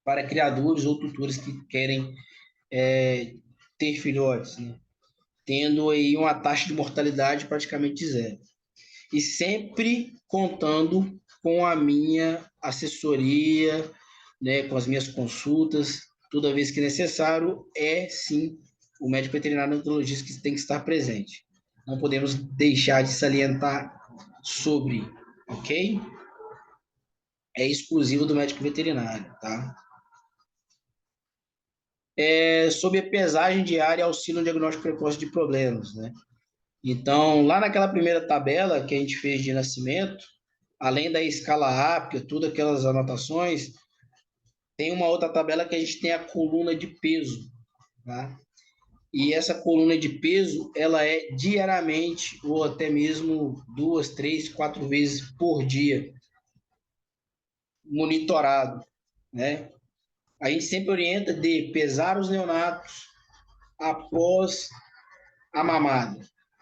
para criadores ou tutores que querem ter filhotes, né? Tendo aí uma taxa de mortalidade praticamente zero. E sempre contando com a minha assessoria, né, com as minhas consultas, toda vez que necessário, é sim o médico veterinário neonatologista que tem que estar presente. Não podemos deixar de salientar sobre, ok? É exclusivo do médico veterinário, tá? Sobre a pesagem diária auxilia no diagnóstico precoce de problemas, né? Então, lá naquela primeira tabela que a gente fez de nascimento, além da escala rápida, todas aquelas anotações, tem uma outra tabela que a gente tem a coluna de peso, tá? E essa coluna de peso, ela é diariamente ou até mesmo 2, 3, 4 vezes por dia monitorado, né? A gente sempre orienta de pesar os neonatos após a mamada.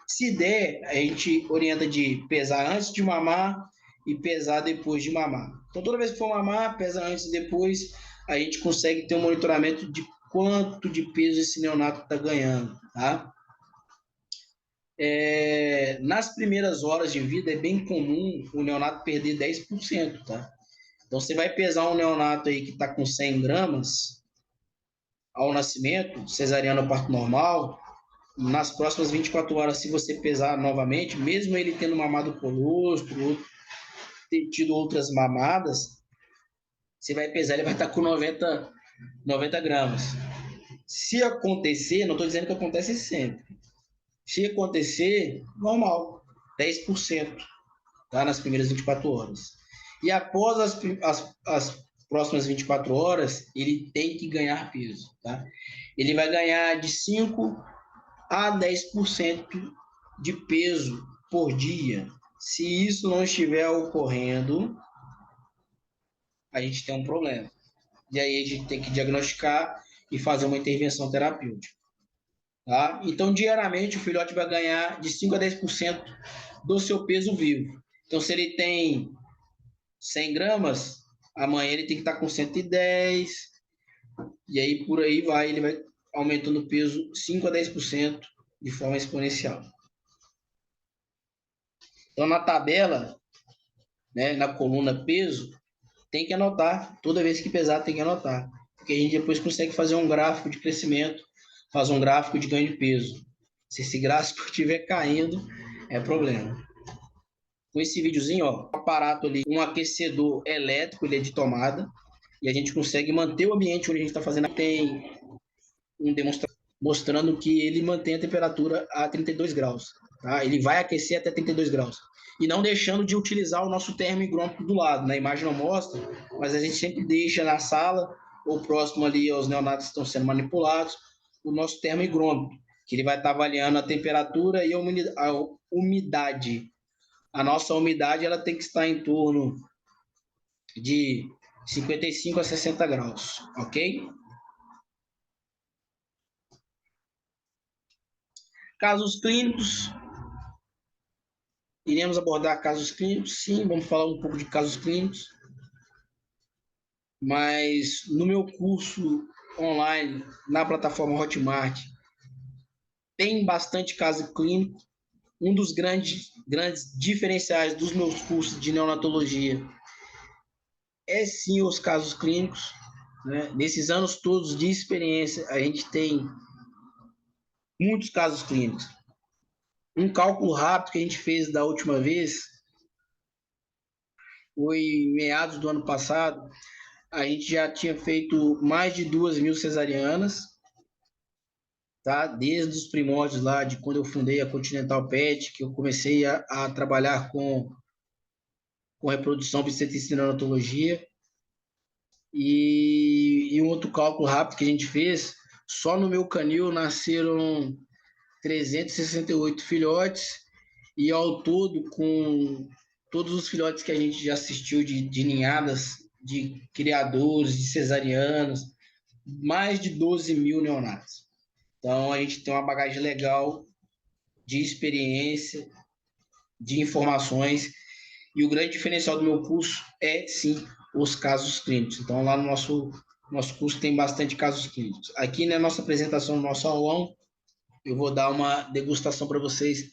Se der, a gente orienta de pesar antes de mamar e pesar depois de mamar. Então, toda vez que for mamar, pesa antes e depois, a gente consegue ter um monitoramento de quanto de peso esse neonato está ganhando, tá? Nas primeiras horas de vida, é bem comum o neonato perder 10%, tá? Então, você vai pesar um neonato aí que está com 100 gramas ao nascimento, cesariana ou parto normal, nas próximas 24 horas, se você pesar novamente, mesmo ele tendo mamado colostro, ou ter tido outras mamadas, você vai pesar, ele vai estar com 90 gramas. Se acontecer, não estou dizendo que acontece sempre, se acontecer, normal, 10%, tá? Nas primeiras 24 horas. E após as próximas 24 horas, ele tem que ganhar peso, tá? Ele vai ganhar de 5 a 10% de peso por dia. Se isso não estiver ocorrendo, a gente tem um problema. E aí a gente tem que diagnosticar e fazer uma intervenção terapêutica. Tá? Então, diariamente, o filhote vai ganhar de 5 a 10% do seu peso vivo. Então, se ele tem 100 gramas, amanhã ele tem que estar com 110, e aí por aí vai, ele vai aumentando o peso 5 a 10% de forma exponencial. Então, na tabela, né, na coluna peso, tem que anotar. Toda vez que pesar, tem que anotar. Porque a gente depois consegue fazer um gráfico de crescimento, fazer um gráfico de ganho de peso. Se esse gráfico estiver caindo, é problema. Com esse videozinho, ó, um aparato ali, um aquecedor elétrico, ele é de tomada, e a gente consegue manter o ambiente onde a gente está fazendo. Tem um demonstrador mostrando que ele mantém a temperatura a 32 graus. Tá? Ele vai aquecer até 32 graus. E não deixando de utilizar o nosso termoigrômetro do lado. Na imagem não mostra, mas a gente sempre deixa na sala, ou próximo ali aos neonatos que estão sendo manipulados, o nosso termoigrômetro, que ele vai estar avaliando a temperatura e a umidade. A nossa umidade ela tem que estar em torno de 55 a 60 graus, ok? Casos clínicos. Iremos abordar casos clínicos, sim, vamos falar um pouco de casos clínicos, mas no meu curso online, na plataforma Hotmart, tem bastante caso clínico. Um dos grandes diferenciais dos meus cursos de neonatologia é sim os casos clínicos. Né? Nesses anos todos de experiência, a gente tem muitos casos clínicos. Um cálculo rápido que a gente fez da última vez foi em meados do ano passado. A gente já tinha feito mais de 2.000 cesarianas, tá? Desde os primórdios lá, de quando eu fundei a Continental Pet, que eu comecei a trabalhar com reprodução obstetrícia e neonatologia. E um outro cálculo rápido que a gente fez, só no meu canil nasceram 368 filhotes, e ao todo, com todos os filhotes que a gente já assistiu de ninhadas, de criadores, de cesarianos, mais de 12.000 neonatos. Então, a gente tem uma bagagem legal de experiência, de informações, e o grande diferencial do meu curso é, sim, os casos clínicos. Então, lá no nosso curso tem bastante casos clínicos. Aqui na nossa apresentação, no nosso aulão, eu vou dar uma degustação para vocês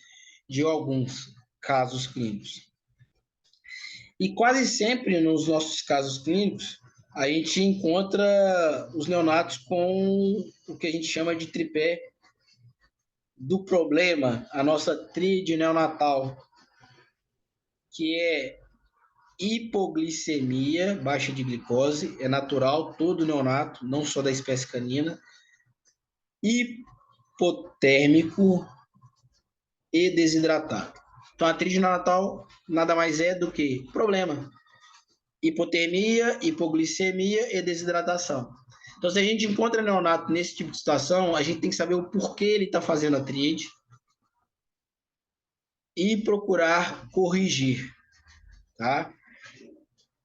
de alguns casos clínicos. E quase sempre nos nossos casos clínicos, a gente encontra os neonatos com o que a gente chama de tripé do problema, a nossa tríade neonatal, que é hipoglicemia, baixa de glicose, é natural, todo neonato, não só da espécie canina, hipotérmico e desidratado. Então, a tríade neonatal nada mais é do que problema: hipotermia, hipoglicemia e desidratação. Então, se a gente encontra neonato nesse tipo de situação, a gente tem que saber o porquê ele está fazendo a tríade e procurar corrigir, tá?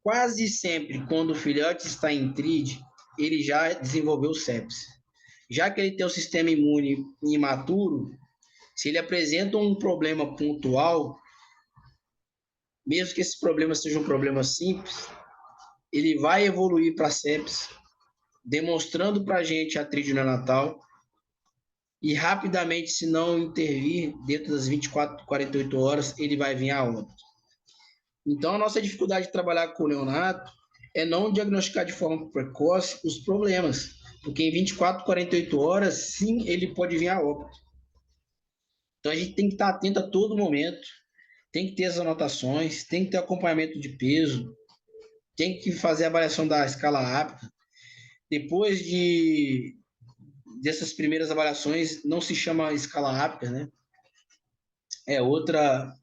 Quase sempre, quando o filhote está em tríade, ele já desenvolveu sepse. Já que ele tem o sistema imune imaturo, se ele apresenta um problema pontual, mesmo que esse problema seja um problema simples, ele vai evoluir para sepse, demonstrando para a gente a tríade neonatal e rapidamente, se não intervir dentro das 24, 48 horas, ele vai vir a óbito. Então, a nossa dificuldade de trabalhar com o neonato é não diagnosticar de forma precoce os problemas, porque em 24, 48 horas, sim, ele pode vir a óbito. Então, a gente tem que estar atento a todo momento, tem que ter as anotações, tem que ter acompanhamento de peso, tem que fazer a avaliação da escala APGAR. Depois dessas primeiras avaliações, não se chama escala APGAR, né? É uma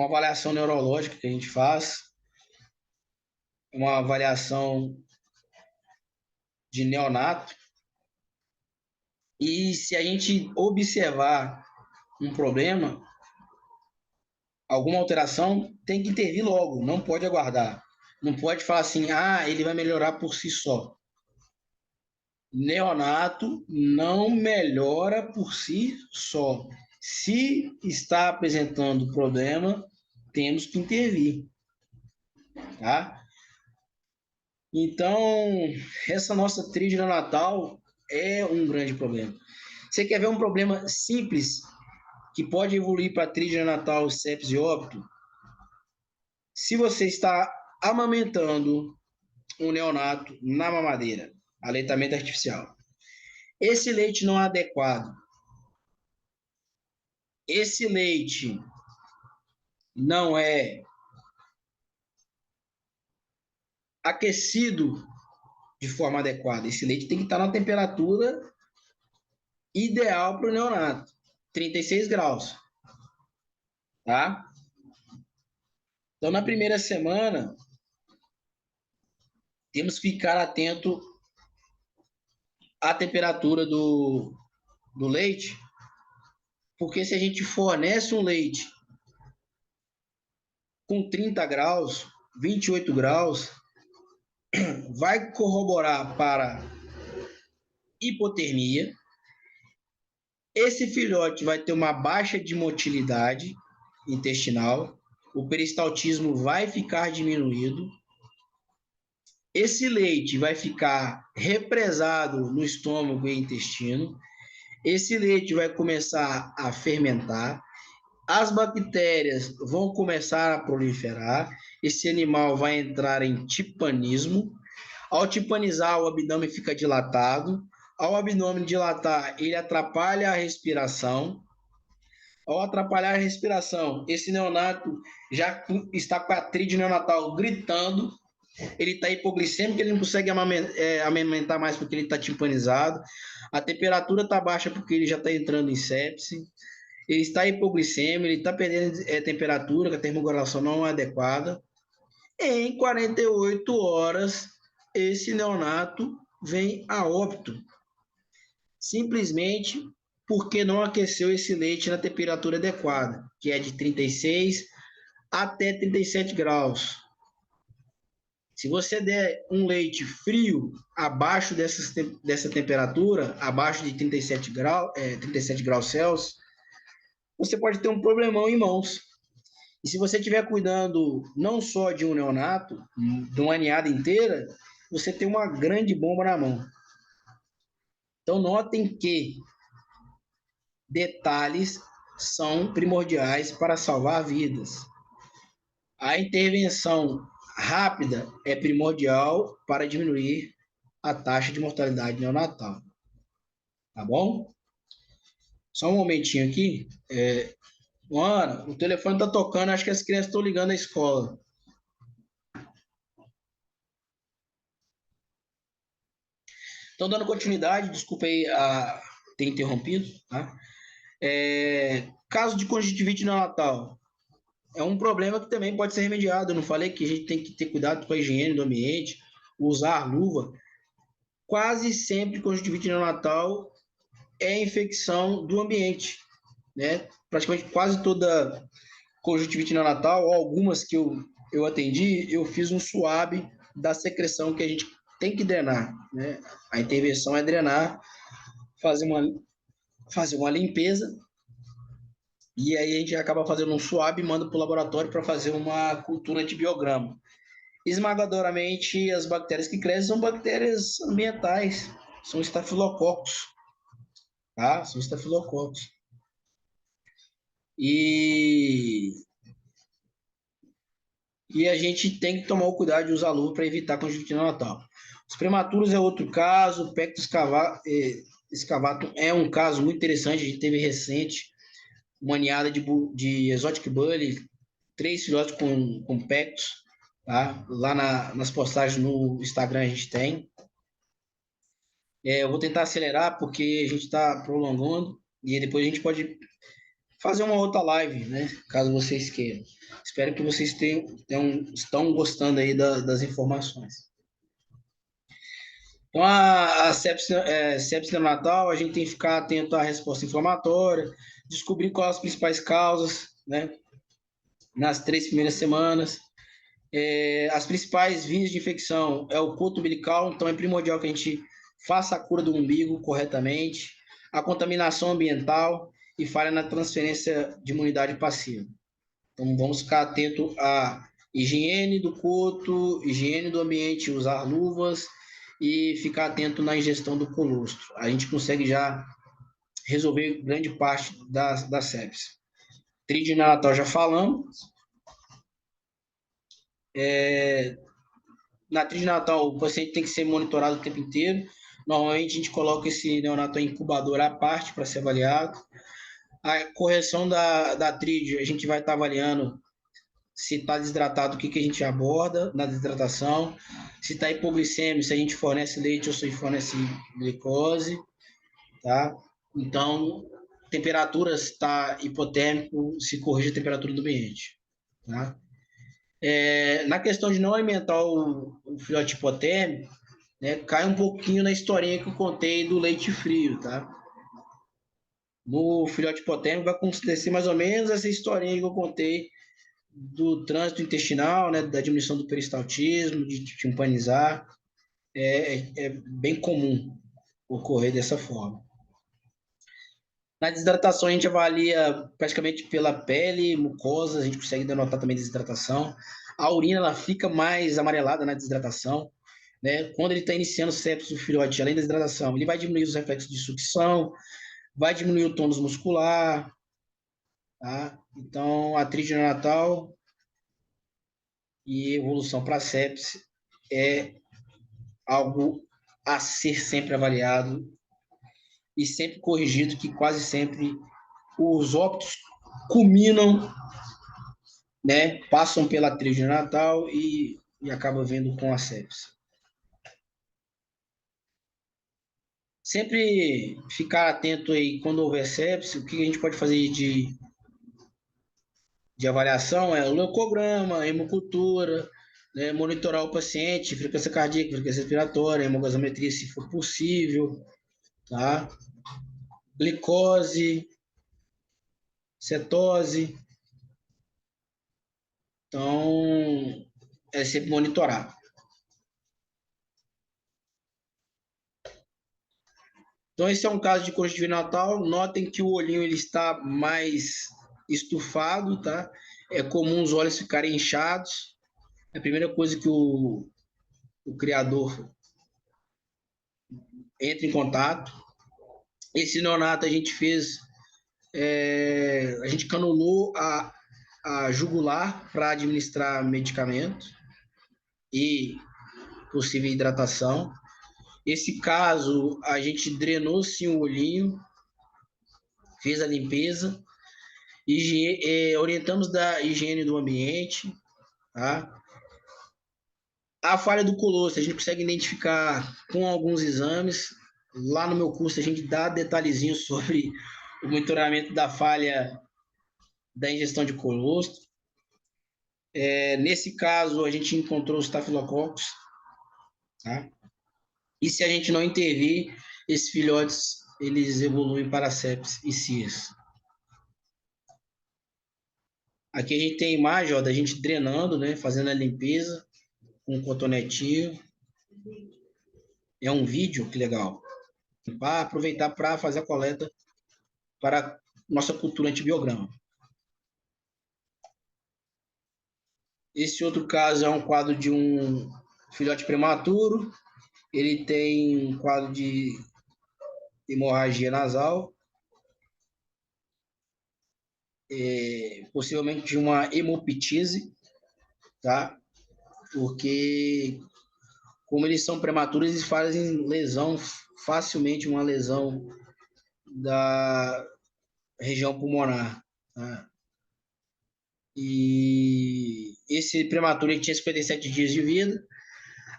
avaliação neurológica que a gente faz, uma avaliação de neonato. E se a gente observar um problema, alguma alteração, tem que intervir logo, não pode aguardar. Não pode falar assim, ele vai melhorar por si só. Neonato não melhora por si só. Se está apresentando problema, temos que intervir, tá? Então, essa nossa tríade neonatal é um grande problema. Você quer ver um problema simples que pode evoluir para tríade neonatal, sepse e óbito? Se você está amamentando um neonato na mamadeira, aleitamento artificial, esse leite não é adequado, esse leite não é aquecido de forma adequada, esse leite tem que estar na temperatura ideal para o neonato, 36 graus, tá? Então, na primeira semana, temos que ficar atento à temperatura do leite, porque se a gente fornece um leite com 30 graus, 28 graus, vai corroborar para hipotermia. Esse filhote vai ter uma baixa de motilidade intestinal, o peristaltismo vai ficar diminuído, esse leite vai ficar represado no estômago e intestino, esse leite vai começar a fermentar, as bactérias vão começar a proliferar, esse animal vai entrar em tipanismo. Ao tipanizar, o abdômen fica dilatado. Ao abdômen dilatar, ele atrapalha a respiração. Ao atrapalhar a respiração, esse neonato já está com a tríade neonatal gritando, ele está hipoglicêmico, ele não consegue amamentar mais porque ele está timpanizado, a temperatura está baixa porque ele já está entrando em sepse, ele está hipoglicêmico, ele está perdendo temperatura, que a termorregulação não é adequada. Em 48 horas, esse neonato vem a óbito, simplesmente porque não aqueceu esse leite na temperatura adequada, que é de 36 até 37 graus. Se você der um leite frio abaixo dessa temperatura, abaixo de 37 graus Celsius, você pode ter um problemão em mãos. E se você estiver cuidando não só de um neonato, de uma ninhada inteira, você tem uma grande bomba na mão. Então, notem que detalhes são primordiais para salvar vidas. A intervenção rápida é primordial para diminuir a taxa de mortalidade neonatal. Tá bom? Só um momentinho aqui. Ana, o telefone está tocando, acho que as crianças estão ligando à escola. Então, dando continuidade, desculpa aí ter interrompido, tá? Caso de conjuntivite neonatal, é um problema que também pode ser remediado. Eu não falei que a gente tem que ter cuidado com a higiene do ambiente, usar luva. quase sempre conjuntivite neonatal é infecção do ambiente, né? Praticamente quase toda conjuntivite neonatal, ou algumas que eu atendi, eu fiz um suave da secreção que a gente tem que drenar, né? A intervenção é drenar, fazer uma, fazer uma limpeza, e aí a gente acaba fazendo um suave e manda para o laboratório para fazer uma cultura de biograma. Esmagadoramente, as bactérias que crescem são bactérias ambientais, são estafilococos, tá? São estafilococos. E, e a gente tem que tomar o cuidado de usar luva para evitar conjuntivite neonatal. Os prematuros é outro caso, o pectus excavatum é um caso muito interessante, a gente teve recente uma ninhada de exotic bully, 3 filhotes com pectus, tá? Lá nas postagens no Instagram a gente tem. Eu vou tentar acelerar porque a gente está prolongando e depois a gente pode fazer uma outra live, né? Caso vocês queiram. Espero que vocês estão gostando aí das informações. Então, a sepsis neonatal, a gente tem que ficar atento à resposta inflamatória, descobrir quais as principais causas, né? Nas 3 primeiras semanas. As principais vias de infecção é o culto umbilical, então é primordial que a gente faça a cura do umbigo corretamente, a contaminação ambiental e falha na transferência de imunidade passiva. Então vamos ficar atento à higiene do culto, higiene do ambiente, usar luvas e ficar atento na ingestão do colostro. A gente consegue já resolver grande parte da sepsis. Tríade neonatal já falamos. Na tríade neonatal, o paciente tem que ser monitorado o tempo inteiro. Normalmente, a gente coloca esse neonato em incubadora à parte para ser avaliado. A correção da tríade, a gente vai estar avaliando se está desidratado, o que a gente aborda na desidratação. Se está hipoglicêmico, se a gente fornece leite ou se fornece glicose. Tá? Então, temperatura, se está hipotérmico, se corrige a temperatura do ambiente. Tá? Na questão de não alimentar o filhote hipotérmico, né, cai um pouquinho na historinha que eu contei do leite frio, tá? No filhote hipotérmico vai acontecer mais ou menos essa historinha que eu contei do trânsito intestinal, né, da diminuição do peristaltismo, de timpanizar. É bem comum ocorrer dessa forma. Na desidratação, a gente avalia praticamente pela pele, mucosa, a gente consegue denotar também desidratação. A urina ela fica mais amarelada na desidratação. Né? Quando ele está iniciando o sepsis do filhote, além da desidratação, ele vai diminuir os reflexos de sucção, vai diminuir o tônus muscular. Tá? Então, a tríade neonatal e evolução para sepsis é algo a ser sempre avaliado e sempre corrigido, que quase sempre os óbitos culminam, né, passam pela tríade neonatal e acabam vendo com a sepsis. Sempre ficar atento aí quando houver sepsis, o que a gente pode fazer de avaliação é o leucograma, hemocultura, né, monitorar o paciente, frequência cardíaca, frequência respiratória, hemogasometria, se for possível, tá? Glicose, cetose. Então, é sempre monitorar. Então, esse é um caso de conjuntivite neonatal. Notem que o olhinho ele está mais estufado, tá? É comum os olhos ficarem inchados. É a primeira coisa que o criador entra em contato. Esse neonato a gente fez, a gente canulou a jugular para administrar medicamento e possível hidratação. Esse caso, a gente drenou sim o olhinho, fez a limpeza, orientamos da higiene do ambiente, tá? A falha do colostro, a gente consegue identificar com alguns exames. Lá no meu curso, a gente dá detalhezinhos sobre o monitoramento da falha da ingestão de colostro. Nesse caso, a gente encontrou os estafilococcus, tá? E se a gente não intervir, esses filhotes, eles evoluem para sepsis e cias. Aqui a gente tem a imagem, ó, da gente drenando, né, fazendo a limpeza com um cotonetinho. É um vídeo, que legal. Para aproveitar para fazer a coleta para nossa cultura antibiograma. Esse outro caso é um quadro de um filhote prematuro. Ele tem um quadro de hemorragia nasal, possivelmente de uma hemoptise, tá? Porque, como eles são prematuros, eles fazem lesão, facilmente uma lesão da região pulmonar, tá? E esse prematuro ele tinha 57 dias de vida.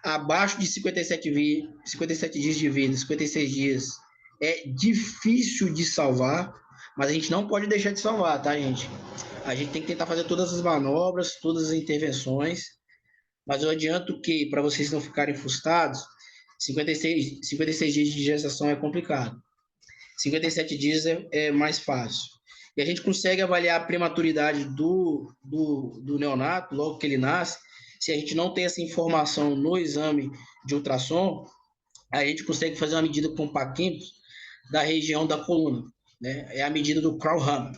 Abaixo de 57 dias de vida, 56 dias, é difícil de salvar, mas a gente não pode deixar de salvar, tá, gente? A gente tem que tentar fazer todas as manobras, todas as intervenções, mas eu adianto que, para vocês não ficarem frustrados, 56 dias de gestação é complicado. 57 dias é mais fácil. E a gente consegue avaliar a prematuridade do neonato, logo que ele nasce. Se a gente não tem essa informação no exame de ultrassom, a gente consegue fazer uma medida com paquímetros da região da coluna. Né? É a medida do Crawham,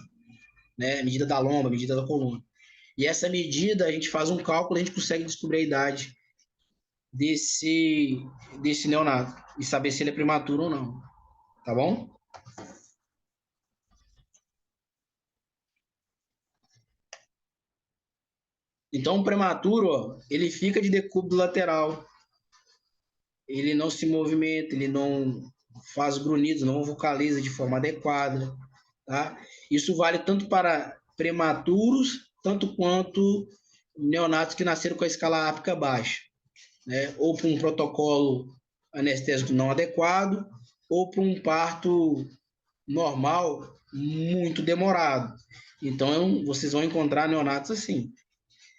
né? A medida da lomba, a medida da coluna. E essa medida, a gente faz um cálculo, a gente consegue descobrir a idade desse, desse neonato e saber se ele é prematuro ou não. Tá bom? Então, o prematuro, ó, ele fica de decúbito lateral, ele não se movimenta, ele não faz grunhidos, não vocaliza de forma adequada, tá? Isso vale tanto para prematuros, tanto quanto neonatos que nasceram com a escala ápica baixa, né? Ou para um protocolo anestésico não adequado, ou para um parto normal muito demorado. Então, vocês vão encontrar neonatos assim,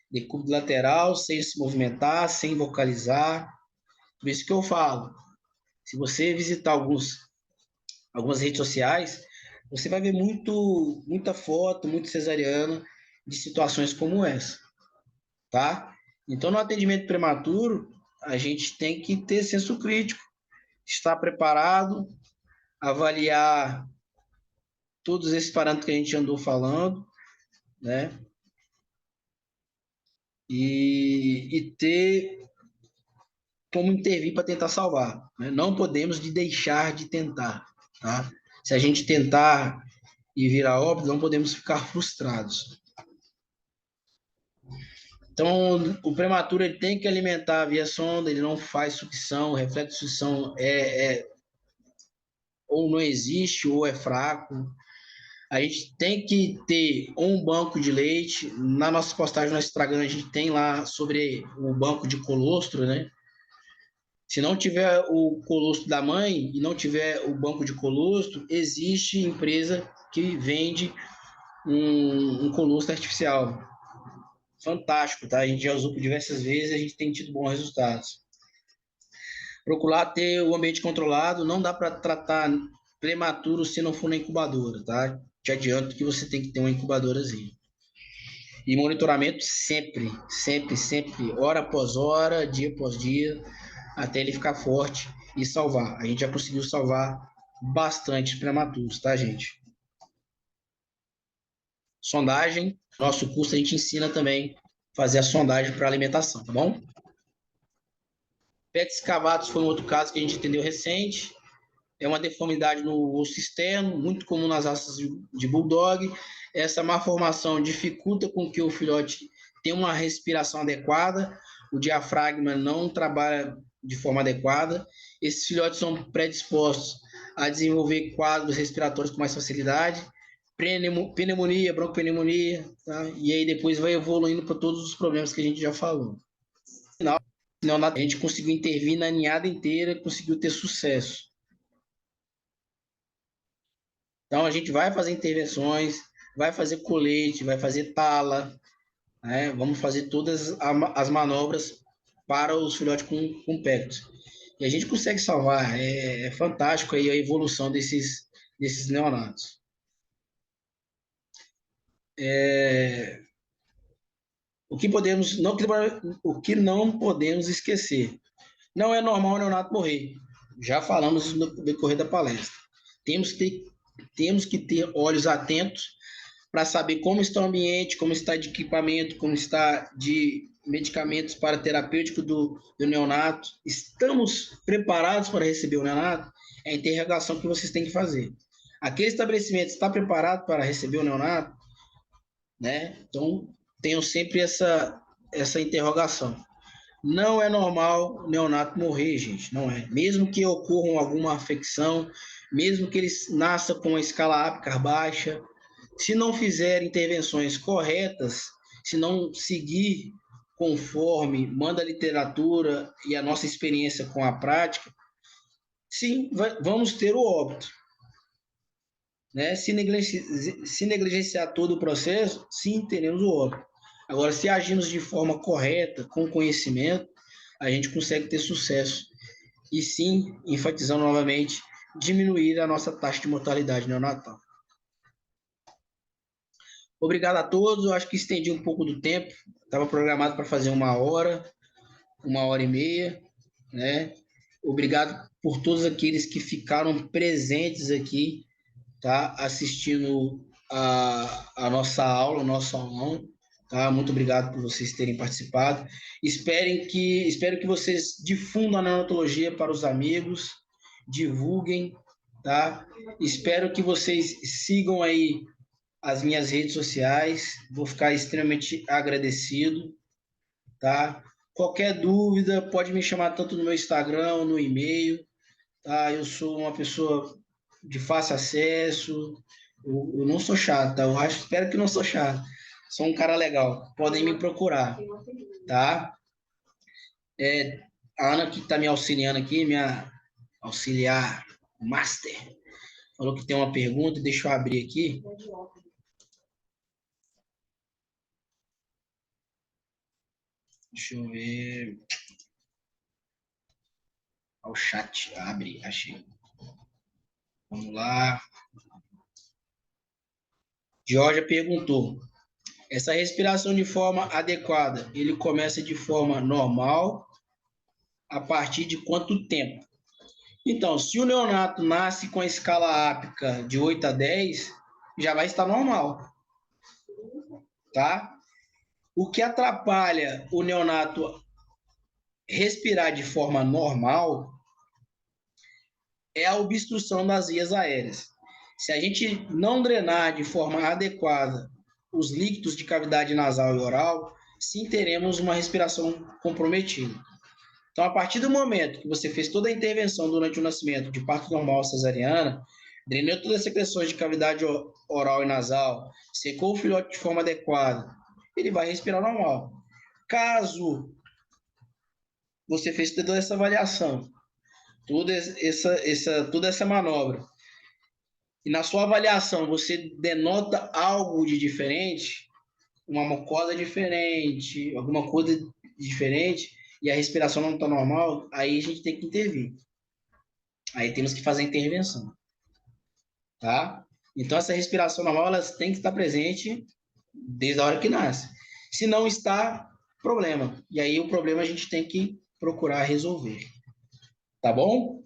decúbito lateral, sem se movimentar, sem vocalizar. Por isso que eu falo, se você visitar algumas redes sociais, você vai ver muita foto, muito cesariano de situações como essa, tá? Então, no atendimento prematuro, a gente tem que ter senso crítico, estar preparado, avaliar todos esses parâmetros que a gente andou falando, né? E ter como intervir para tentar salvar. Né? Não podemos deixar de tentar. Tá? Se a gente tentar e virar óbito, não podemos ficar frustrados. Então, o prematuro ele tem que alimentar via sonda, ele não faz sucção, o reflexo de sucção ou não existe ou é fraco. A gente tem que ter um banco de leite. Na nossa postagem no Instagram, a gente tem lá sobre o banco de colostro, né? Se não tiver o colostro da mãe e não tiver o banco de colostro, existe empresa que vende um colostro artificial. Fantástico, tá? A gente já usou por diversas vezes e a gente tem tido bons resultados. Procurar ter o ambiente controlado, não dá para tratar prematuro se não for na incubadora, tá? Te adianto que você tem que ter uma incubadorazinha. E monitoramento sempre, sempre, sempre, hora após hora, dia após dia, até ele ficar forte e salvar. A gente já conseguiu salvar bastante prematuros, tá, gente? Sondagem, nosso curso a gente ensina também a fazer a sondagem para alimentação, tá bom? PETs cavados foi um outro caso que a gente entendeu recente. É uma deformidade no osso externo, muito comum nas raças de bulldog. Essa má formação dificulta com que o filhote tenha uma respiração adequada, o diafragma não trabalha de forma adequada. Esses filhotes são predispostos a desenvolver quadros respiratórios com mais facilidade, pneumonia, broncopneumonia, tá? E aí depois vai evoluindo para todos os problemas que a gente já falou. No final, a gente conseguiu intervir na ninhada inteira, conseguiu ter sucesso. Então, a gente vai fazer intervenções, vai fazer colete, vai fazer tala, né? Vamos fazer todas as manobras para os filhotes com PECTOS. E a gente consegue salvar. É fantástico aí a evolução desses neonatos. O que podemos, não, o que não podemos esquecer. Não é normal o neonato morrer. Já falamos no decorrer da palestra. Temos que ter, temos que ter olhos atentos para saber como está o ambiente, como está de equipamento, como está de medicamentos para terapêutico do neonato. Estamos preparados para receber o neonato? É a interrogação que vocês têm que fazer. Aquele estabelecimento está preparado para receber o neonato? Né? Então, tenham sempre essa interrogação. Não é normal o neonato morrer, gente, não é. Mesmo que ocorra alguma afecção, mesmo que ele nasça com uma escala ápica baixa, se não fizer intervenções corretas, se não seguir conforme manda a literatura e a nossa experiência com a prática, sim, vamos ter o óbito. Né? Se negligenciar todo o processo, sim, teremos o óbito. Agora, se agirmos de forma correta, com conhecimento, a gente consegue ter sucesso. E sim, enfatizando novamente, diminuir a nossa taxa de mortalidade neonatal. Obrigado a todos. Eu acho que estendi um pouco do tempo. Estava programado para fazer 1 hora e meia, né? Obrigado por todos aqueles que ficaram presentes aqui, tá? Assistindo a nossa aula, o nosso aulão, tá? Muito obrigado por vocês terem participado. Espero que vocês difundam a neonatologia para os amigos, divulguem, tá? Espero que vocês sigam aí as minhas redes sociais. Vou ficar extremamente agradecido, tá? Qualquer dúvida, pode me chamar tanto no meu Instagram, no e-mail, tá? Eu sou uma pessoa de fácil acesso, eu não sou chato, tá? Espero que não sou chato. Sou um cara legal. Podem me procurar, tá? A Ana que está me auxiliando aqui, minha auxiliar master, falou que tem uma pergunta, deixa eu abrir aqui. Deixa eu ver. Ao chat, abre, achei. Vamos lá. Georgia perguntou: essa respiração de forma adequada, ele começa de forma normal a partir de quanto tempo? Então, se o neonato nasce com a escala ápica de 8 a 10, já vai estar normal, tá? O que atrapalha o neonato respirar de forma normal é a obstrução das vias aéreas. Se a gente não drenar de forma adequada os líquidos de cavidade nasal e oral, sim teremos uma respiração comprometida. Então, a partir do momento que você fez toda a intervenção durante o nascimento de parto normal cesariana, drenou todas as secreções de cavidade oral e nasal, secou o filhote de forma adequada, ele vai respirar normal. Caso você fez toda essa avaliação, toda essa manobra, e na sua avaliação você denota algo de diferente, uma mucosa diferente, alguma coisa diferente, e a respiração não está normal, aí a gente tem que intervir. Aí temos que fazer a intervenção, tá? Então, essa respiração normal, ela tem que estar presente desde a hora que nasce. Se não está, problema. E aí o problema a gente tem que procurar resolver. Tá bom?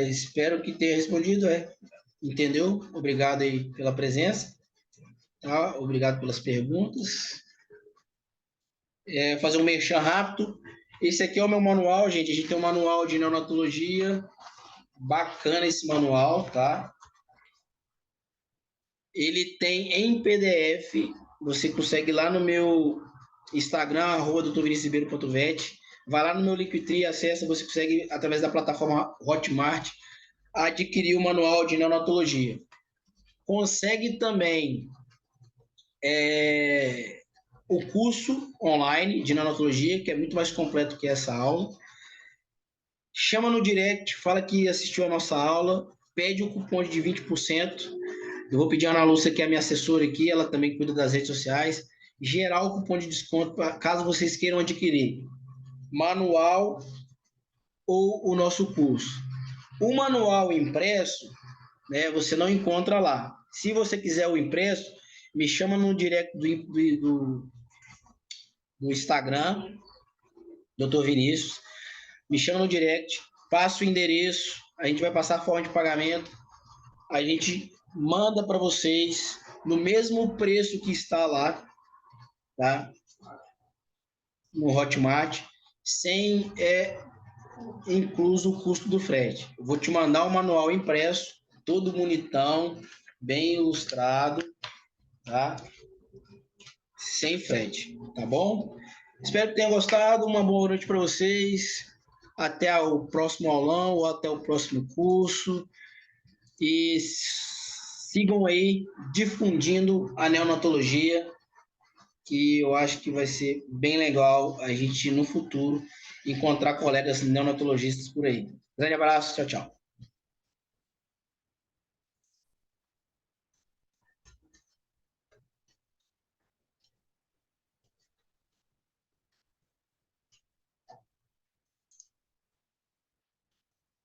Espero que tenha respondido, entendeu? Obrigado aí pela presença, tá? Obrigado pelas perguntas. Fazer um merchan rápido. Esse aqui é o meu manual, gente. A gente tem um manual de neonatologia. Bacana esse manual, tá? Ele tem em PDF. Você consegue ir lá no meu Instagram, @drviniciusribeiro.vet. Vai lá no meu Linktree, acessa. Você consegue, através da plataforma Hotmart, adquirir o manual de neonatologia. Consegue também o curso online de neonatologia, que é muito mais completo que essa aula. Chama no direct, fala que assistiu a nossa aula, pede o cupom de 20%. Eu vou pedir a Ana Lúcia, que é a minha assessora aqui, ela também cuida das redes sociais, gerar o cupom de desconto, caso vocês queiram adquirir manual ou o nosso curso. O manual impresso, né, você não encontra lá. Se você quiser o impresso, me chama no direct do Instagram, Dr. Vinícius, me chama no direct, passa o endereço, a gente vai passar a forma de pagamento, a gente manda para vocês no mesmo preço que está lá, tá? No Hotmart, sem incluso o custo do frete. Eu vou te mandar o manual impresso, todo bonitão, bem ilustrado, tá? Sem frete, tá bom? Espero que tenham gostado. Uma boa noite para vocês. Até o próximo aulão ou até o próximo curso. E sigam aí difundindo a neonatologia, que eu acho que vai ser bem legal a gente, no futuro, encontrar colegas neonatologistas por aí. Grande abraço, tchau, tchau.